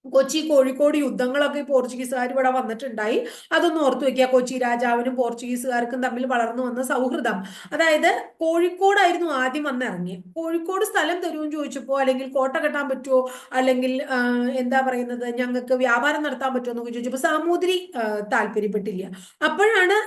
കൊച്ചി കോഴിക്കോട് യുദ്ധങ്ങളൊക്കെ പോർച്ചുഗീസുകാർ ഇവിടെ വന്നിട്ടുണ്ടായി. അതൊന്ന് ഓർത്തു വെക്കുക. കൊച്ചി രാജാവിനും പോർച്ചുഗീസുകാർക്കും തമ്മിൽ വളർന്നു വന്ന സൗഹൃദം. അതായത് കോഴിക്കോടായിരുന്നു ആദ്യം വന്നിറങ്ങിയത്. കോഴിക്കോട് സ്ഥലം തരുമെന്ന് ചോദിച്ചപ്പോ, അല്ലെങ്കിൽ കോട്ട കെട്ടാൻ പറ്റുമോ, അല്ലെങ്കിൽ എന്താ പറയുന്നത്, ഞങ്ങൾക്ക് വ്യാപാരം നടത്താൻ പറ്റുമോ എന്നൊക്കെ ചോദിച്ചപ്പോ സാമൂതിരി താല്പര്യപ്പെട്ടില്ല. അപ്പോഴാണ്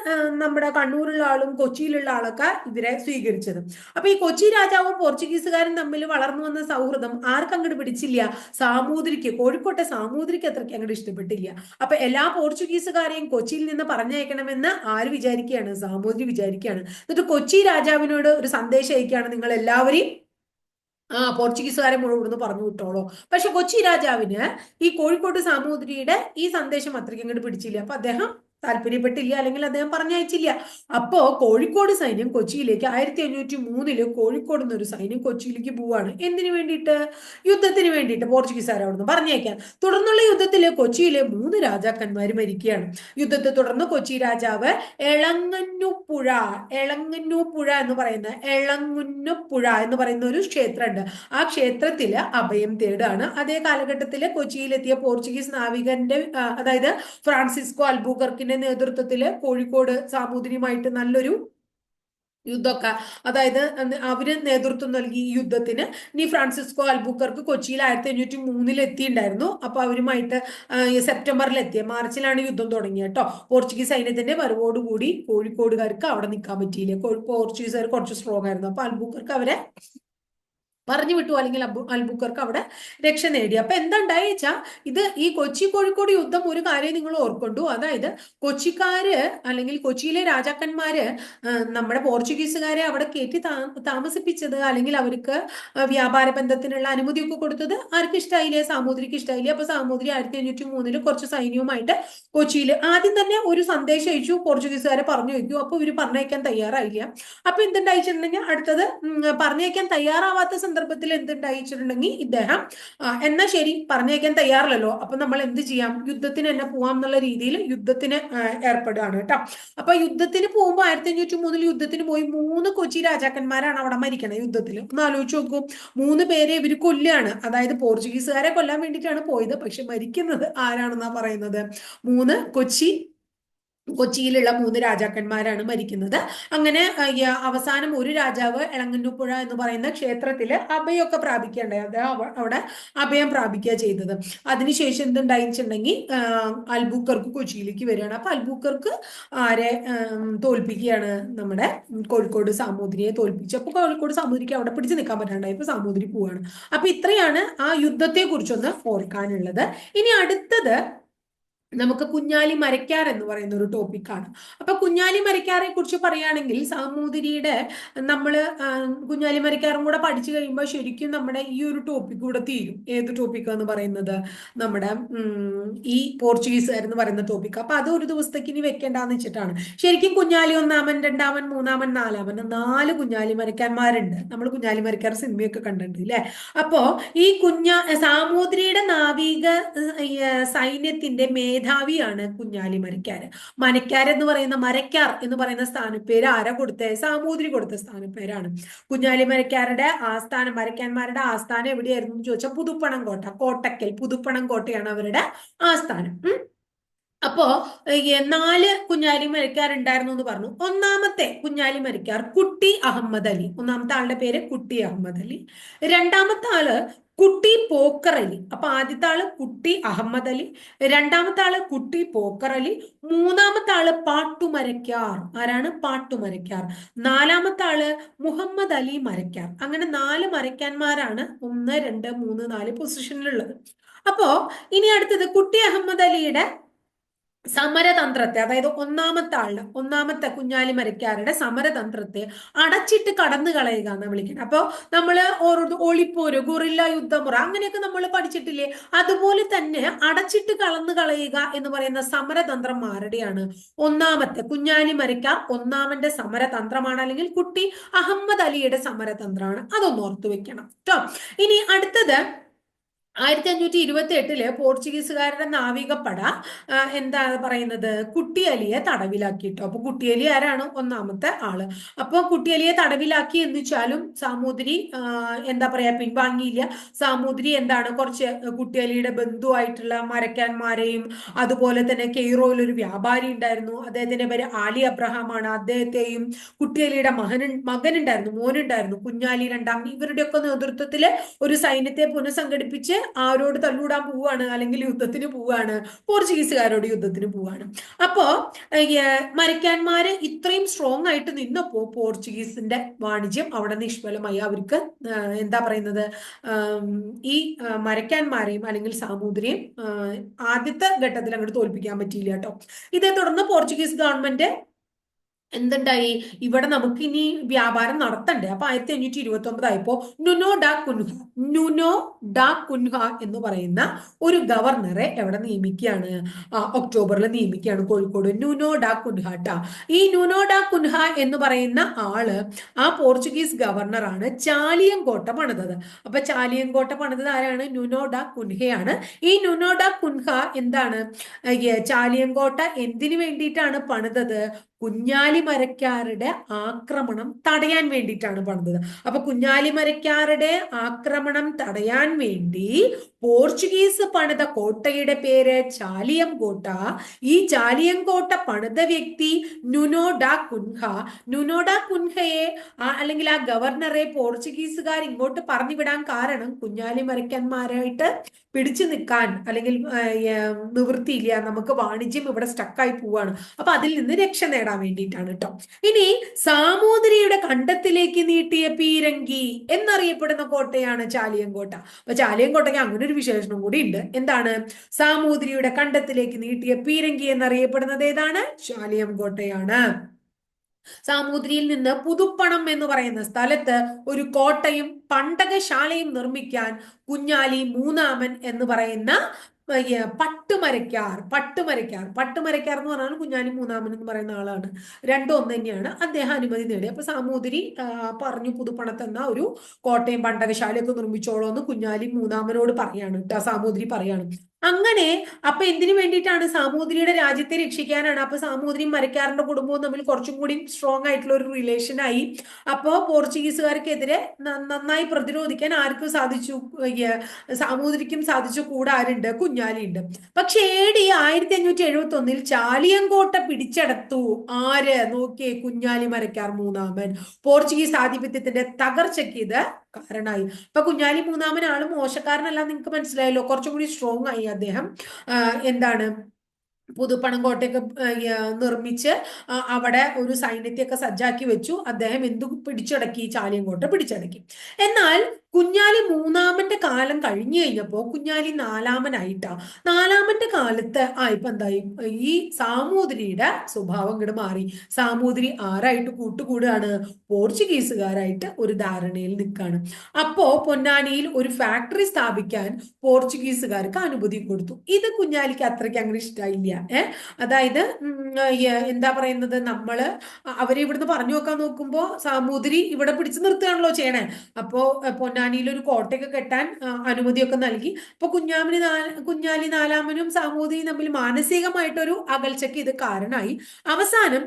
നമ്മുടെ കണ്ണൂരുള്ള ആളും കൊച്ചിയിലുള്ള ആളൊക്കെ ഇവരെ സ്വീകരിച്ചത്. അപ്പൊ ഈ കൊച്ചി രാജാവും പോർച്ചുഗീസുകാരും തമ്മിൽ വളർന്നു വന്ന സൗഹൃദം ആർക്കും അങ്ങോട്ട് പിടിച്ചില്ല? സാമൂതിരിക്ക്, കോഴിക്കോട്ടെ സാമൂതിരിക്ക് അത്രയ്ക്ക് അങ്ങോട്ട് ഇഷ്ടപ്പെട്ടില്ല. അപ്പൊ എല്ലാ പോർച്ചുഗീസുകാരെയും കൊച്ചിയിൽ നിന്ന് പറഞ്ഞയക്കണമെന്ന് ആര് വിചാരിക്കുകയാണ്? സാമൂതിരി വിചാരിക്കുകയാണ്. എന്നിട്ട് കൊച്ചി രാജാവിനോട് ഒരു സന്ദേശം അയക്കുകയാണ്, നിങ്ങൾ എല്ലാവരെയും പോർച്ചുഗീസുകാരെ മുഴുവൻ ഇവിടുന്ന് പറഞ്ഞു വിട്ടോളൂ. പക്ഷെ കൊച്ചി രാജാവിന് ഈ കോഴിക്കോട് സാമൂതിരിയുടെ ഈ സന്ദേശം അത്രയ്ക്ക് അങ്ങോട്ട് പിടിച്ചില്ല. അപ്പൊ അദ്ദേഹം താല്പര്യപ്പെട്ടില്ല, അല്ലെങ്കിൽ അദ്ദേഹം പറഞ്ഞയച്ചില്ല. അപ്പോ കോഴിക്കോട് സൈന്യം കൊച്ചിയിലേക്ക് 1503 കോഴിക്കോട് നിന്നൊരു സൈന്യം കൊച്ചിയിലേക്ക് പോവാണ്. എന്തിനു വേണ്ടിയിട്ട്? യുദ്ധത്തിന് വേണ്ടിയിട്ട്. പോർച്ചുഗീസുകാർ അവിടുന്ന് പറഞ്ഞേക്കാൻ. തുടർന്നുള്ള യുദ്ധത്തിൽ കൊച്ചിയിലെ 3 രാജാക്കന്മാർ മരിക്കുകയാണ്. യുദ്ധത്തെ തുടർന്ന് കൊച്ചി രാജാവ് എളങ്ങന്നുപുഴ എന്ന് പറയുന്ന ഒരു ക്ഷേത്രമുണ്ട്. ആ ക്ഷേത്രത്തില് അഭയം തേടാണ്. അതേ കാലഘട്ടത്തിൽ കൊച്ചിയിലെത്തിയ പോർച്ചുഗീസ് നാവികന്റെ അതായത് ഫ്രാൻസിസ്കോ അൽബുക്കർക്കിന്റെ നേതൃത്വത്തില് കോഴിക്കോട് സാമൂതിരിയുമായിട്ട് നല്ലൊരു യുദ്ധമൊക്കെ, അതായത് അവര് നേതൃത്വം നൽകി ഈ യുദ്ധത്തിന്. ഇനി ഫ്രാൻസിസ്കോ അൽബുക്കർക്ക് കൊച്ചിയിൽ 1503 എത്തിയിട്ടുണ്ടായിരുന്നു. അപ്പൊ അവരുമായിട്ട് മാർച്ചിലാണ് യുദ്ധം തുടങ്ങിയത് കേട്ടോ. പോർച്ചുഗീസ് സൈന്യത്തിന്റെ വരവോടുകൂടി കോഴിക്കോടുകാർക്ക് അവിടെ നിൽക്കാൻ പറ്റിയില്ല. പോർച്ചുഗീസുകാർ കുറച്ച് സ്ട്രോങ് ആയിരുന്നു. അപ്പൊ അൽബുക്കർക്ക് അവരെ പറഞ്ഞു വിട്ടു, അല്ലെങ്കിൽ അൽബുക്കർക്ക് അവിടെ രക്ഷ നേടി. അപ്പൊ എന്താ ഉണ്ടായിച്ചാ, ഇത് ഈ കൊച്ചി കോഴിക്കോട് യുദ്ധം ഒരു കാര്യം നിങ്ങൾ ഓർക്കൊണ്ടു. അതായത് കൊച്ചിക്കാര് അല്ലെങ്കിൽ കൊച്ചിയിലെ രാജാക്കന്മാര് നമ്മുടെ പോർച്ചുഗീസുകാരെ അവിടെ കയറ്റി താമസിപ്പിച്ചത്, അല്ലെങ്കിൽ അവർക്ക് വ്യാപാര ബന്ധത്തിനുള്ള അനുമതിയൊക്കെ കൊടുത്തത് ആർക്ക് ഇഷ്ടമായില്ലേ? സാമൂതിരിക്ക് ഇഷ്ടമായില്ലേ? അപ്പൊ സാമൂതിരി 1503 കുറച്ച് സൈന്യവുമായിട്ട് കൊച്ചിയിൽ ആദ്യം തന്നെ ഒരു സന്ദേശം അയച്ചു, പോർച്ചുഗീസുകാരെ പറഞ്ഞു വയ്ക്കൂ. അപ്പൊ ഇവര് പറഞ്ഞയക്കാൻ തയ്യാറായില്ല. അപ്പൊ എന്തുണ്ടായിച്ചിട്ടുണ്ടെങ്കിൽ അടുത്തത് പറഞ്ഞയക്കാൻ തയ്യാറാവാത്ത സന്ദർഭത്തിൽ എന്തുണ്ടായിച്ചിട്ടുണ്ടെങ്കിൽ ഇദ്ദേഹം എന്നാ ശരി, പറഞ്ഞയക്കാൻ തയ്യാറല്ലോ, അപ്പൊ നമ്മൾ എന്ത് ചെയ്യാം, യുദ്ധത്തിന് തന്നെ പോവാം എന്നുള്ള രീതിയിൽ യുദ്ധത്തിന് ഏർപ്പെടുകയാണ് കേട്ടോ. അപ്പൊ യുദ്ധത്തിന് പോകുമ്പോൾ 1503 യുദ്ധത്തിന് പോയി 3 കൊച്ചി രാജാക്കന്മാരാണ് അവിടെ മരിക്കണത് യുദ്ധത്തിൽ. ഒന്ന് ആലോചിച്ച് നോക്കും, 3 പേരെ ഇവർ കൊല്ലുകയാണ്. അതായത് പോർച്ചുഗീസുകാരെ കൊല്ലാൻ വേണ്ടിയിട്ടാണ് പോയത്, പക്ഷെ മരിക്കുന്നത് ആരാണെന്നാ പറയുന്നത്? 3 കൊച്ചിയിലുള്ള 3 രാജാക്കന്മാരാണ് മരിക്കുന്നത്. അങ്ങനെ അവസാനം ഒരു രാജാവ് എളങ്ങന്നൂപ്പുഴ എന്ന് പറയുന്ന ക്ഷേത്രത്തില് അഭയമൊക്കെ പ്രാപിക്കേണ്ടായി. അദ്ദേഹം അവിടെ അഭയം പ്രാപിക്കുക ചെയ്തത്. അതിനുശേഷം എന്തുണ്ടായിട്ടുണ്ടെങ്കിൽ അൽബുക്കർക്ക് കൊച്ചിയിലേക്ക് വരികയാണ്. അപ്പൊ അൽബുക്കർക്ക് ആരെ തോൽപ്പിക്കുകയാണ്? നമ്മുടെ കോഴിക്കോട് സാമൂതിരിയെ തോൽപ്പിച്ചു. അപ്പൊ കോഴിക്കോട് സാമൂതിരിക്ക് അവിടെ പിടിച്ചു നിൽക്കാൻ പറ്റാണ്ടായി. ഇപ്പൊ സാമൂതിരി പോവാണ്. അപ്പൊ ഇത്രയാണ് ആ യുദ്ധത്തെ കുറിച്ചൊന്ന് ഓർക്കാനുള്ളത്. ഇനി അടുത്തത് നമുക്ക് കുഞ്ഞാലി മരക്കാർ എന്ന് പറയുന്ന ഒരു ടോപ്പിക്കാണ്. അപ്പൊ കുഞ്ഞാലി മരക്കാരെ കുറിച്ച് പറയുകയാണെങ്കിൽ സാമൂതിരിയുടെ കുഞ്ഞാലി മരക്കാരും കൂടെ പഠിച്ചു കഴിയുമ്പോൾ ശരിക്കും നമ്മുടെ ഈ ഒരു ടോപ്പിക് കൂടെ തീരും. ഏത് ടോപ്പിക് എന്ന് പറയുന്നത്? നമ്മുടെ ഈ പോർച്ചുഗീസുകാർ എന്ന് പറയുന്ന ടോപ്പിക്. അപ്പൊ അത് ഒരു ദിവസത്തേക്ക് ഇനി വെക്കേണ്ടെന്ന് വെച്ചിട്ടാണ്. ശരിക്കും കുഞ്ഞാലി 1-മൻ 2-മൻ 3-മൻ 4-മൻ 4 കുഞ്ഞാലി മരക്കാന്മാരുണ്ട്. നമ്മൾ കുഞ്ഞാലി മരക്കാർ സിനിമയൊക്കെ കണ്ടിട്ടുണ്ട് അല്ലെ? അപ്പോ ഈ സാമൂതിരിയുടെ നാവിക സൈന്യത്തിന്റെ മേധാവിയാണ് കുഞ്ഞാലി മരക്കാർ എന്ന് പറയുന്ന മരക്കാർ എന്ന് പറയുന്ന സ്ഥാനപ്പേര് ആരാ കൊടുത്തേ? സാമൂതിരി കൊടുത്ത സ്ഥാനപ്പേരാണ്. കുഞ്ഞാലി മരക്കാരുടെ ആസ്ഥാനം, മരക്കാന്മാരുടെ ആസ്ഥാനം എവിടെയായിരുന്നു എന്ന് ചോദിച്ചാൽ പുതുപ്പണം കോട്ട, കോട്ടക്കൽ പുതുപ്പണം കോട്ടയാണ് അവരുടെ ആസ്ഥാനം. അപ്പോ 4 കുഞ്ഞാലി മരക്കാരുണ്ടായിരുന്നു എന്ന് പറഞ്ഞു. ഒന്നാമത്തെ കുഞ്ഞാലി മരക്കാർ കുട്ടി അഹമ്മദ് അലി. ഒന്നാമത്തെ ആളുടെ പേര് കുട്ടി അഹമ്മദ് അലി. രണ്ടാമത്തെ ആള് കുട്ടി പോക്കർ അലി. അപ്പൊ ആദ്യത്തെ ആള് കുട്ടി അഹമ്മദ് അലി, രണ്ടാമത്തെ ആള് കുട്ടി പോക്കർ അലി, മൂന്നാമത്തെ ആള് പാട്ടുമരക്കാർ. ആരാണ്? പാട്ടുമരക്കാർ. നാലാമത്തെ ആള് മുഹമ്മദ് അലി മരക്കാർ. അങ്ങനെ 4 മരക്കാന്മാരാണ് 1, 2, 3, 4 പൊസിഷനിലുള്ളത്. അപ്പോ ഇനി അടുത്തത് കുട്ടി അഹമ്മദ് അലിയുടെ സമരതന്ത്രത്തെ, അതായത് ഒന്നാമത്തെ കുഞ്ഞാലി മരക്കാരുടെ സമരതന്ത്രത്തെ അടച്ചിട്ട് കടന്നു കളയുക എന്ന് വിളിക്കുന്നത്. അപ്പൊ നമ്മള് ഒളിപ്പോര്, ഗൊറില്ല യുദ്ധമുറ അങ്ങനെയൊക്കെ നമ്മൾ പഠിച്ചിട്ടില്ലേ? അതുപോലെ തന്നെ അടച്ചിട്ട് കടന്നു കളയുക എന്ന് പറയുന്ന സമരതന്ത്രം ആരുടെയാണ്? ഒന്നാമത്തെ കുഞ്ഞാലി മരക്കാർ ഒന്നാമന്റെ സമരതന്ത്രമാണ്, അല്ലെങ്കിൽ കുട്ടി അഹമ്മദ് അലിയുടെ സമരതന്ത്രമാണ്. അതൊന്ന് ഓർത്തു വെക്കണം കേട്ടോ. ഇനി അടുത്തത് 1528 പോർച്ചുഗീസുകാരുടെ നാവികപ്പട എന്താ പറയുന്നത്, കുട്ടിയലിയെ തടവിലാക്കിട്ടോ. അപ്പൊ കുട്ടിയലി ആരാണ്? ഒന്നാമത്തെ ആള്. അപ്പൊ കുട്ടിയലിയെ തടവിലാക്കി എന്ന് വെച്ചാലും സാമൂതിരി എന്താ പറയാ, പിൻവാങ്ങിയില്ല. സാമൂതിരി എന്താണ്, കുറച്ച് കുട്ടിയലിയുടെ ബന്ധുവായിട്ടുള്ള മരക്കാന്മാരെയും, അതുപോലെ തന്നെ കെയ്റോയിൽ ഒരു വ്യാപാരി ഉണ്ടായിരുന്നു, അദ്ദേഹത്തിന്റെ പേര് ആലി അബ്രഹാം ആണ്, അദ്ദേഹത്തെയും കുട്ടിയലിയുടെ മോനുണ്ടായിരുന്നു കുഞ്ഞാലി രണ്ടാം, ഇവരുടെയൊക്കെ നേതൃത്വത്തില് ഒരു സൈന്യത്തെ പുനഃസംഘടിപ്പിച്ച് ആരോട് തല്ലൂടാൻ പോവുകയാണ്, അല്ലെങ്കിൽ യുദ്ധത്തിന് പോവുകയാണ്, പോർച്ചുഗീസുകാരോട് യുദ്ധത്തിന് പോവുകയാണ്. അപ്പോ മരക്കാന്മാര് ഇത്രയും സ്ട്രോങ് ആയിട്ട് നിന്നപ്പോ പോർച്ചുഗീസിന്റെ വാണിജ്യം അവിടെ നിഷ്ഫലമായി. അവർക്ക് എന്താ പറയുന്നത്, ഈ മരക്കാന്മാരെയും അല്ലെങ്കിൽ സാമൂതിരിയും ആദ്യത്തെ ഘട്ടത്തിൽ അങ്ങോട്ട് തോൽപ്പിക്കാൻ പറ്റിയില്ല കേട്ടോ. ഇതേ തുടർന്ന് പോർച്ചുഗീസ് ഗവൺമെന്റ് എന്തുണ്ടായി, ഇവിടെ നമുക്ക് ഇനി വ്യാപാരം നടത്തണ്ടേ. അപ്പൊ 1529 ആയപ്പോ നുനോ ഡാ കുൻഹ എന്ന് പറയുന്ന ഒരു ഗവർണറെ എവിടെ നിയമിക്കുകയാണ്? ഒക്ടോബറിൽ നിയമിക്കുകയാണ്, കോഴിക്കോട്. നുനോ ഡാ കുൻഹ ട്ടാ. ഈ നുനോ ഡാ കുൻഹ എന്ന് പറയുന്ന ആള് ആ പോർച്ചുഗീസ് ഗവർണറാണ് ചാലിയങ്കോട്ട പണിതത്. അപ്പൊ ചാലിയങ്കോട്ട പണിതത് ആരാണ്? നുനോ ഡാ കുൻഹയാണ്. ഈ നുനോ ഡാ കുൻഹ എന്താണ്, ചാലിയങ്കോട്ട എന്തിനു വേണ്ടിയിട്ടാണ് പണിതത്? കുഞ്ഞാലി മരക്കാരുടെ ആക്രമണം തടയാൻ വേണ്ടിയിട്ടാണ് പണിതത്. അപ്പൊ കുഞ്ഞാലി മരക്കാരുടെ ആക്രമണം തടയാൻ വേണ്ടി പോർച്ചുഗീസ് പണിത കോട്ടയുടെ പേര് ചാലിയം കോട്ട. ഈ ചാലിയം കോട്ട പണിത വ്യക്തി നുനോ ഡാ കുൻഹ. നുനോ ഡാ കുൻഹയെ അല്ലെങ്കിൽ ആ ഗവർണറെ പോർച്ചുഗീസുകാർ ഇങ്ങോട്ട് പറഞ്ഞു വിടാൻ കാരണം, കുഞ്ഞാലി മരക്കന്മാരായിട്ട് പിടിച്ചു നിൽക്കാൻ, അല്ലെങ്കിൽ നിവൃത്തിയില്ല, നമുക്ക് വാണിജ്യം ഇവിടെ സ്റ്റക്കായി പോവാണ്, അപ്പൊ അതിൽ നിന്ന് രക്ഷ നേടാൻ വേണ്ടിയിട്ടാണ് കേട്ടോ. ഇനി സാമൂതിരിയുടെ കണ്ടത്തിലേക്ക് നീട്ടിയ പീരങ്കി എന്നറിയപ്പെടുന്ന കോട്ടയാണ് ചാലിയങ്കോട്ട. അപ്പൊ ചാലിയങ്കോട്ടയ്ക്ക് അങ്ങനെ ഒരു വിശേഷണം കൂടി ഉണ്ട്. എന്താണ്? സാമൂതിരിയുടെ കണ്ടത്തിലേക്ക് നീട്ടിയ പീരങ്കി എന്നറിയപ്പെടുന്നത് ഏതാണ്? ചാലിയങ്കോട്ടയാണ്. സാമൂതിരിയിൽ നിന്ന് പുതുപ്പണം എന്ന് പറയുന്ന സ്ഥലത്ത് ഒരു കോട്ടയും പണ്ടകശാലയും നിർമ്മിക്കാൻ കുഞ്ഞാലി മൂന്നാമൻ എന്ന് പറയുന്ന പട്ടുമരക്കാർ എന്ന് പറഞ്ഞാൽ കുഞ്ഞാലി മൂന്നാമൻ എന്ന് പറയുന്ന ആളാണ്. രണ്ടും ഒന്ന് തന്നെയാണ്. അദ്ദേഹം അനുമതി നേടി. അപ്പൊ സാമൂതിരി പറഞ്ഞു, പുതുപ്പണത്തെന്ന ഒരു കോട്ടയും പണ്ടകശാലയൊക്കെ നിർമ്മിച്ചോളൂ എന്ന് കുഞ്ഞാലി മൂന്നാമനോട് പറയാണ് കേട്ടോ. സാമൂതിരി പറയാണ്. അങ്ങനെ അപ്പൊ എന്തിനു വേണ്ടിയിട്ടാണ്? സാമൂതിരിയുടെ രാജ്യത്തെ രക്ഷിക്കാനാണ്. അപ്പൊ സാമൂതിരിയും മരക്കാരന്റെ കുടുംബവും തമ്മിൽ കുറച്ചും കൂടി സ്ട്രോങ് ആയിട്ടുള്ള ഒരു റിലേഷനായി. അപ്പോ പോർച്ചുഗീസുകാർക്കെതിരെ നന്നായി പ്രതിരോധിക്കാൻ ആർക്കും സാധിച്ചു? സാമൂതിരിക്കും സാധിച്ചു. കൂടെ ആരുണ്ട്? കുഞ്ഞാലി ഉണ്ട്. പക്ഷെ AD 1571 ചാലിയങ്കോട്ട പിടിച്ചെടുത്തു. ആര്? നോക്കിയേ, കുഞ്ഞാലി മരക്കാർ മൂന്നാമൻ. പോർച്ചുഗീസ് ആധിപത്യത്തിന്റെ തകർച്ചയ്ക്ക് ഇത് കാരണമായി. ഇപ്പൊ കുഞ്ഞാലി മൂന്നാമൻ ആള് മോശക്കാരനല്ല, നിങ്ങൾക്ക് മനസ്സിലായല്ലോ. കുറച്ചും കൂടി സ്ട്രോങ് ആയി അദ്ദേഹം. എന്താണ്, പുതുപ്പണം കോട്ടയൊക്കെ നിർമ്മിച്ച് അവിടെ ഒരു സൈന്യത്തെയൊക്കെ സജ്ജാക്കി വെച്ചു. അദ്ദേഹം എന്തു പിടിച്ചടക്കി? ചാലിയങ്കോട്ട പിടിച്ചടക്കി. എന്നാൽ കുഞ്ഞാലി മൂന്നാമന്റെ കാലം കഴിഞ്ഞു കഴിഞ്ഞപ്പോ കുഞ്ഞാലി നാലാമനായിട്ടാ. നാലാമന്റെ കാലത്ത് ഇപ്പൊ എന്തായി, ഈ സാമൂതിരിയുടെ സ്വഭാവം ഇങ്ങോട്ട് മാറി. സാമൂതിരി ആരായിട്ട് കൂട്ടുകൂടുകയാണ്? പോർച്ചുഗീസുകാരായിട്ട് ഒരു ധാരണയിൽ നിൽക്കുകയാണ്. അപ്പോ പൊന്നാനിയിൽ ഒരു ഫാക്ടറി സ്ഥാപിക്കാൻ പോർച്ചുഗീസുകാർക്ക് അനുമതി കൊടുത്തു. ഇത് കുഞ്ഞാലിക്ക് അത്രയ്ക്ക് അങ്ങനെ ഇഷ്ടമായില്ല. അതായത് എന്താ പറയുന്നത്, അവരെ ഇവിടുന്ന് പറഞ്ഞു വെക്കാൻ നോക്കുമ്പോ സാമൂതിരി ഇവിടെ പിടിച്ചു നിർത്തുകയാണല്ലോ ചെയ്യണേ. അപ്പോ പൊന്നാനിയിൽ ഒരു കോട്ടയൊക്കെ കെട്ടാൻ അനുമതിയൊക്കെ നൽകി. അപ്പൊ കുഞ്ഞാലി നാലാമനും സാമൂതിരിയും തമ്മിൽ മാനസികമായിട്ടൊരു അകൽച്ചയ്ക്ക് ഇത് കാരണമായി. അവസാനം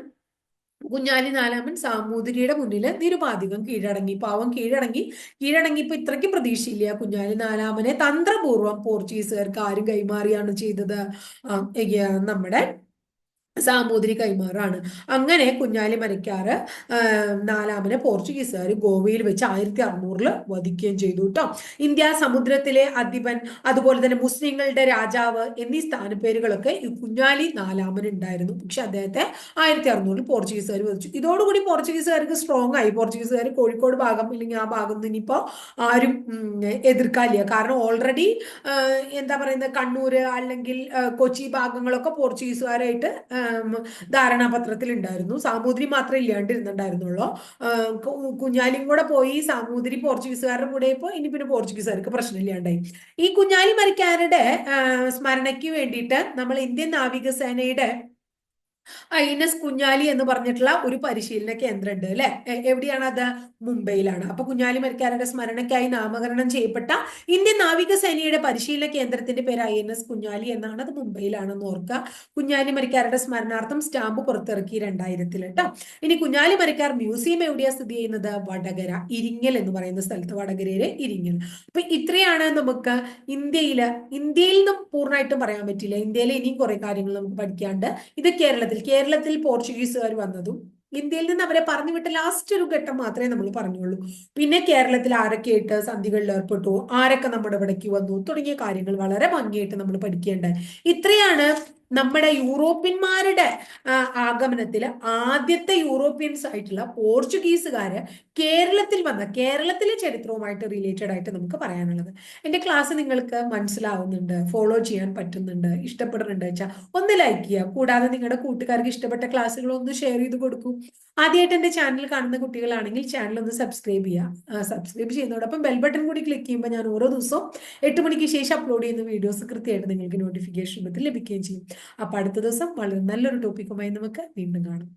കുഞ്ഞാലി നാലാമൻ സാമൂതിരിയുടെ മുന്നിൽ നിരുപാധികം കീഴടങ്ങി. പാവം കീഴടങ്ങിയപ്പോ ഇത്രയ്ക്ക് പ്രതീക്ഷയില്ല. കുഞ്ഞാലി നാലാമനെ തന്ത്രപൂർവ്വം പോർച്ചുഗീസുകാർക്ക് ആരും കൈമാറിയാണ് ചെയ്തത്? നമ്മുടെ സാമൂതിരി കൈമാറാണ്. അങ്ങനെ കുഞ്ഞാലി മരക്കാറ് നാലാമനെ പോർച്ചുഗീസുകാർ ഗോവയിൽ വെച്ച് 1600 വധിക്കുകയും ചെയ്തു കേട്ടോ. ഇന്ത്യ സമുദ്രത്തിലെ അധിപൻ, അതുപോലെ തന്നെ മുസ്ലിങ്ങളുടെ രാജാവ് എന്നീ സ്ഥാനപ്പേരുകളൊക്കെ ഈ കുഞ്ഞാലി നാലാമൻ ഉണ്ടായിരുന്നു. പക്ഷെ അദ്ദേഹത്തെ 1600 പോർച്ചുഗീസുകാർ വധിച്ചു. ഇതോടുകൂടി പോർച്ചുഗീസുകാർക്ക് സ്ട്രോങ് ആയി. പോർച്ചുഗീസുകാർ കോഴിക്കോട് ഭാഗം ഇല്ലെങ്കിൽ ആ ഭാഗം നിന്ന് ഇനിയിപ്പോ ആരും എതിർക്കാനില്ല. കാരണം ഓൾറെഡി എന്താ പറയുന്നത്, കണ്ണൂര് അല്ലെങ്കിൽ കൊച്ചി ഭാഗങ്ങളൊക്കെ പോർച്ചുഗീസുകാരായിട്ട് ധാരണാപത്രത്തിൽ ഉണ്ടായിരുന്നു. സാമൂതിരി മാത്രമേ ഇല്ലാണ്ടിരുന്നുണ്ടായിരുന്നുള്ളൂ. കുഞ്ഞാലിയും കൂടെ പോയി സാമൂതിരി പോർച്ചുഗീസുകാരുടെ കൂടെ ഇപ്പോ ഇനി പിന്നെ പോർച്ചുഗീസുകാർക്ക് പ്രശ്നമില്ലാണ്ടായി. ഈ കുഞ്ഞാലി മരക്കാരുടെ സ്മരണയ്ക്ക് വേണ്ടിയിട്ട് നമ്മൾ ഇന്ത്യൻ നാവികസേനയുടെ ഐനസ് കുഞ്ഞാലി എന്ന് പറഞ്ഞിട്ടുള്ള ഒരു പരിശീലന കേന്ദ്രം ഉണ്ട് അല്ലെ. എവിടെയാണ് അത്? മുംബൈയിലാണ്. അപ്പൊ കുഞ്ഞാലി മരക്കാരുടെ സ്മരണയ്ക്കായി നാമകരണം ചെയ്യപ്പെട്ട ഇന്ത്യൻ നാവികസേനയുടെ പരിശീലന കേന്ദ്രത്തിന്റെ പേര് INS കുഞ്ഞാലി എന്നാണ്. അത് മുംബൈയിലാണെന്ന് ഓർക്കുക. കുഞ്ഞാലി മരക്കാരുടെ സ്മരണാർത്ഥം സ്റ്റാമ്പ് പുറത്തിറക്കി 2000 കേട്ടോ. ഇനി കുഞ്ഞാലി മരക്കാർ മ്യൂസിയം എവിടെയാ സ്ഥിതി ചെയ്യുന്നത്? വടകര, ഇരിങ്ങൽ എന്ന് പറയുന്ന സ്ഥലത്ത്, വടകരയിലെ ഇരിങ്ങൽ. അപ്പൊ ഇത്രയാണ് നമുക്ക് ഇന്ത്യയിൽ നിന്നും പൂർണ്ണമായിട്ടും പറയാൻ പറ്റില്ല. ഇന്ത്യയിലെ ഇനിയും കുറെ കാര്യങ്ങൾ നമുക്ക് പഠിക്കാണ്ട്. ഇത് കേരളത്തിൽ പോർച്ചുഗീസുകാർ വന്നതും ഇന്ത്യയിൽ നിന്ന് അവരെ പറഞ്ഞു വിട്ട ലാസ്റ്റ് ഒരു ഘട്ടം മാത്രമേ നമ്മൾ പറഞ്ഞുള്ളൂ. പിന്നെ കേരളത്തിൽ ആരൊക്കെയായിട്ട് സന്ധികളിൽ ഏർപ്പെട്ടു, ആരൊക്കെ നമ്മുടെ ഇവിടേക്ക് വന്നു തുടങ്ങിയ കാര്യങ്ങൾ വളരെ ഭംഗിയായിട്ട് നമ്മൾ പഠിക്കേണ്ടത്. ഇത്രയാണ് നമ്മുടെ യൂറോപ്യന്മാരുടെ ആഗമനത്തിൽ ആദ്യത്തെ യൂറോപ്യൻസ് ആയിട്ടുള്ള പോർച്ചുഗീസുകാര് കേരളത്തിലെ ചരിത്രവുമായിട്ട് റിലേറ്റഡ് ആയിട്ട് നമുക്ക് പറയാനുള്ളത്. എന്റെ ക്ലാസ് നിങ്ങൾക്ക് മനസ്സിലാവുന്നുണ്ട്, ഫോളോ ചെയ്യാൻ പറ്റുന്നുണ്ട്, ഇഷ്ടപ്പെടുന്നുണ്ട് വെച്ചാൽ ഒന്ന് ലൈക്ക് ചെയ്യുക. കൂടാതെ നിങ്ങളുടെ കൂട്ടുകാർക്ക് ഇഷ്ടപ്പെട്ട ക്ലാസ്സുകൾ ഒന്ന് ഷെയർ ചെയ്ത് കൊടുക്കും. ആദ്യമായിട്ട് എന്റെ ചാനൽ കാണുന്ന കുട്ടികളാണെങ്കിൽ ചാനൽ ഒന്ന് സബ്സ്ക്രൈബ് ചെയ്യുക. സബ്സ്ക്രൈബ് ചെയ്യുന്നതോടൊപ്പം ബെൽ ബട്ടൺ കൂടി ക്ലിക്ക് ചെയ്യുമ്പോൾ ഞാൻ ഓരോ ദിവസവും 8 മണിക്ക് ശേഷം അപ്ലോഡ് ചെയ്യുന്ന വീഡിയോസ് കൃത്യമായിട്ട് നിങ്ങൾക്ക് നോട്ടിഫിക്കേഷൻ ലഭിക്കുകയും ചെയ്യും. അപ്പൊ അടുത്ത ദിവസം വളരെ നല്ലൊരു ടോപ്പിക്കുമായി നമുക്ക് വീണ്ടും കാണാം.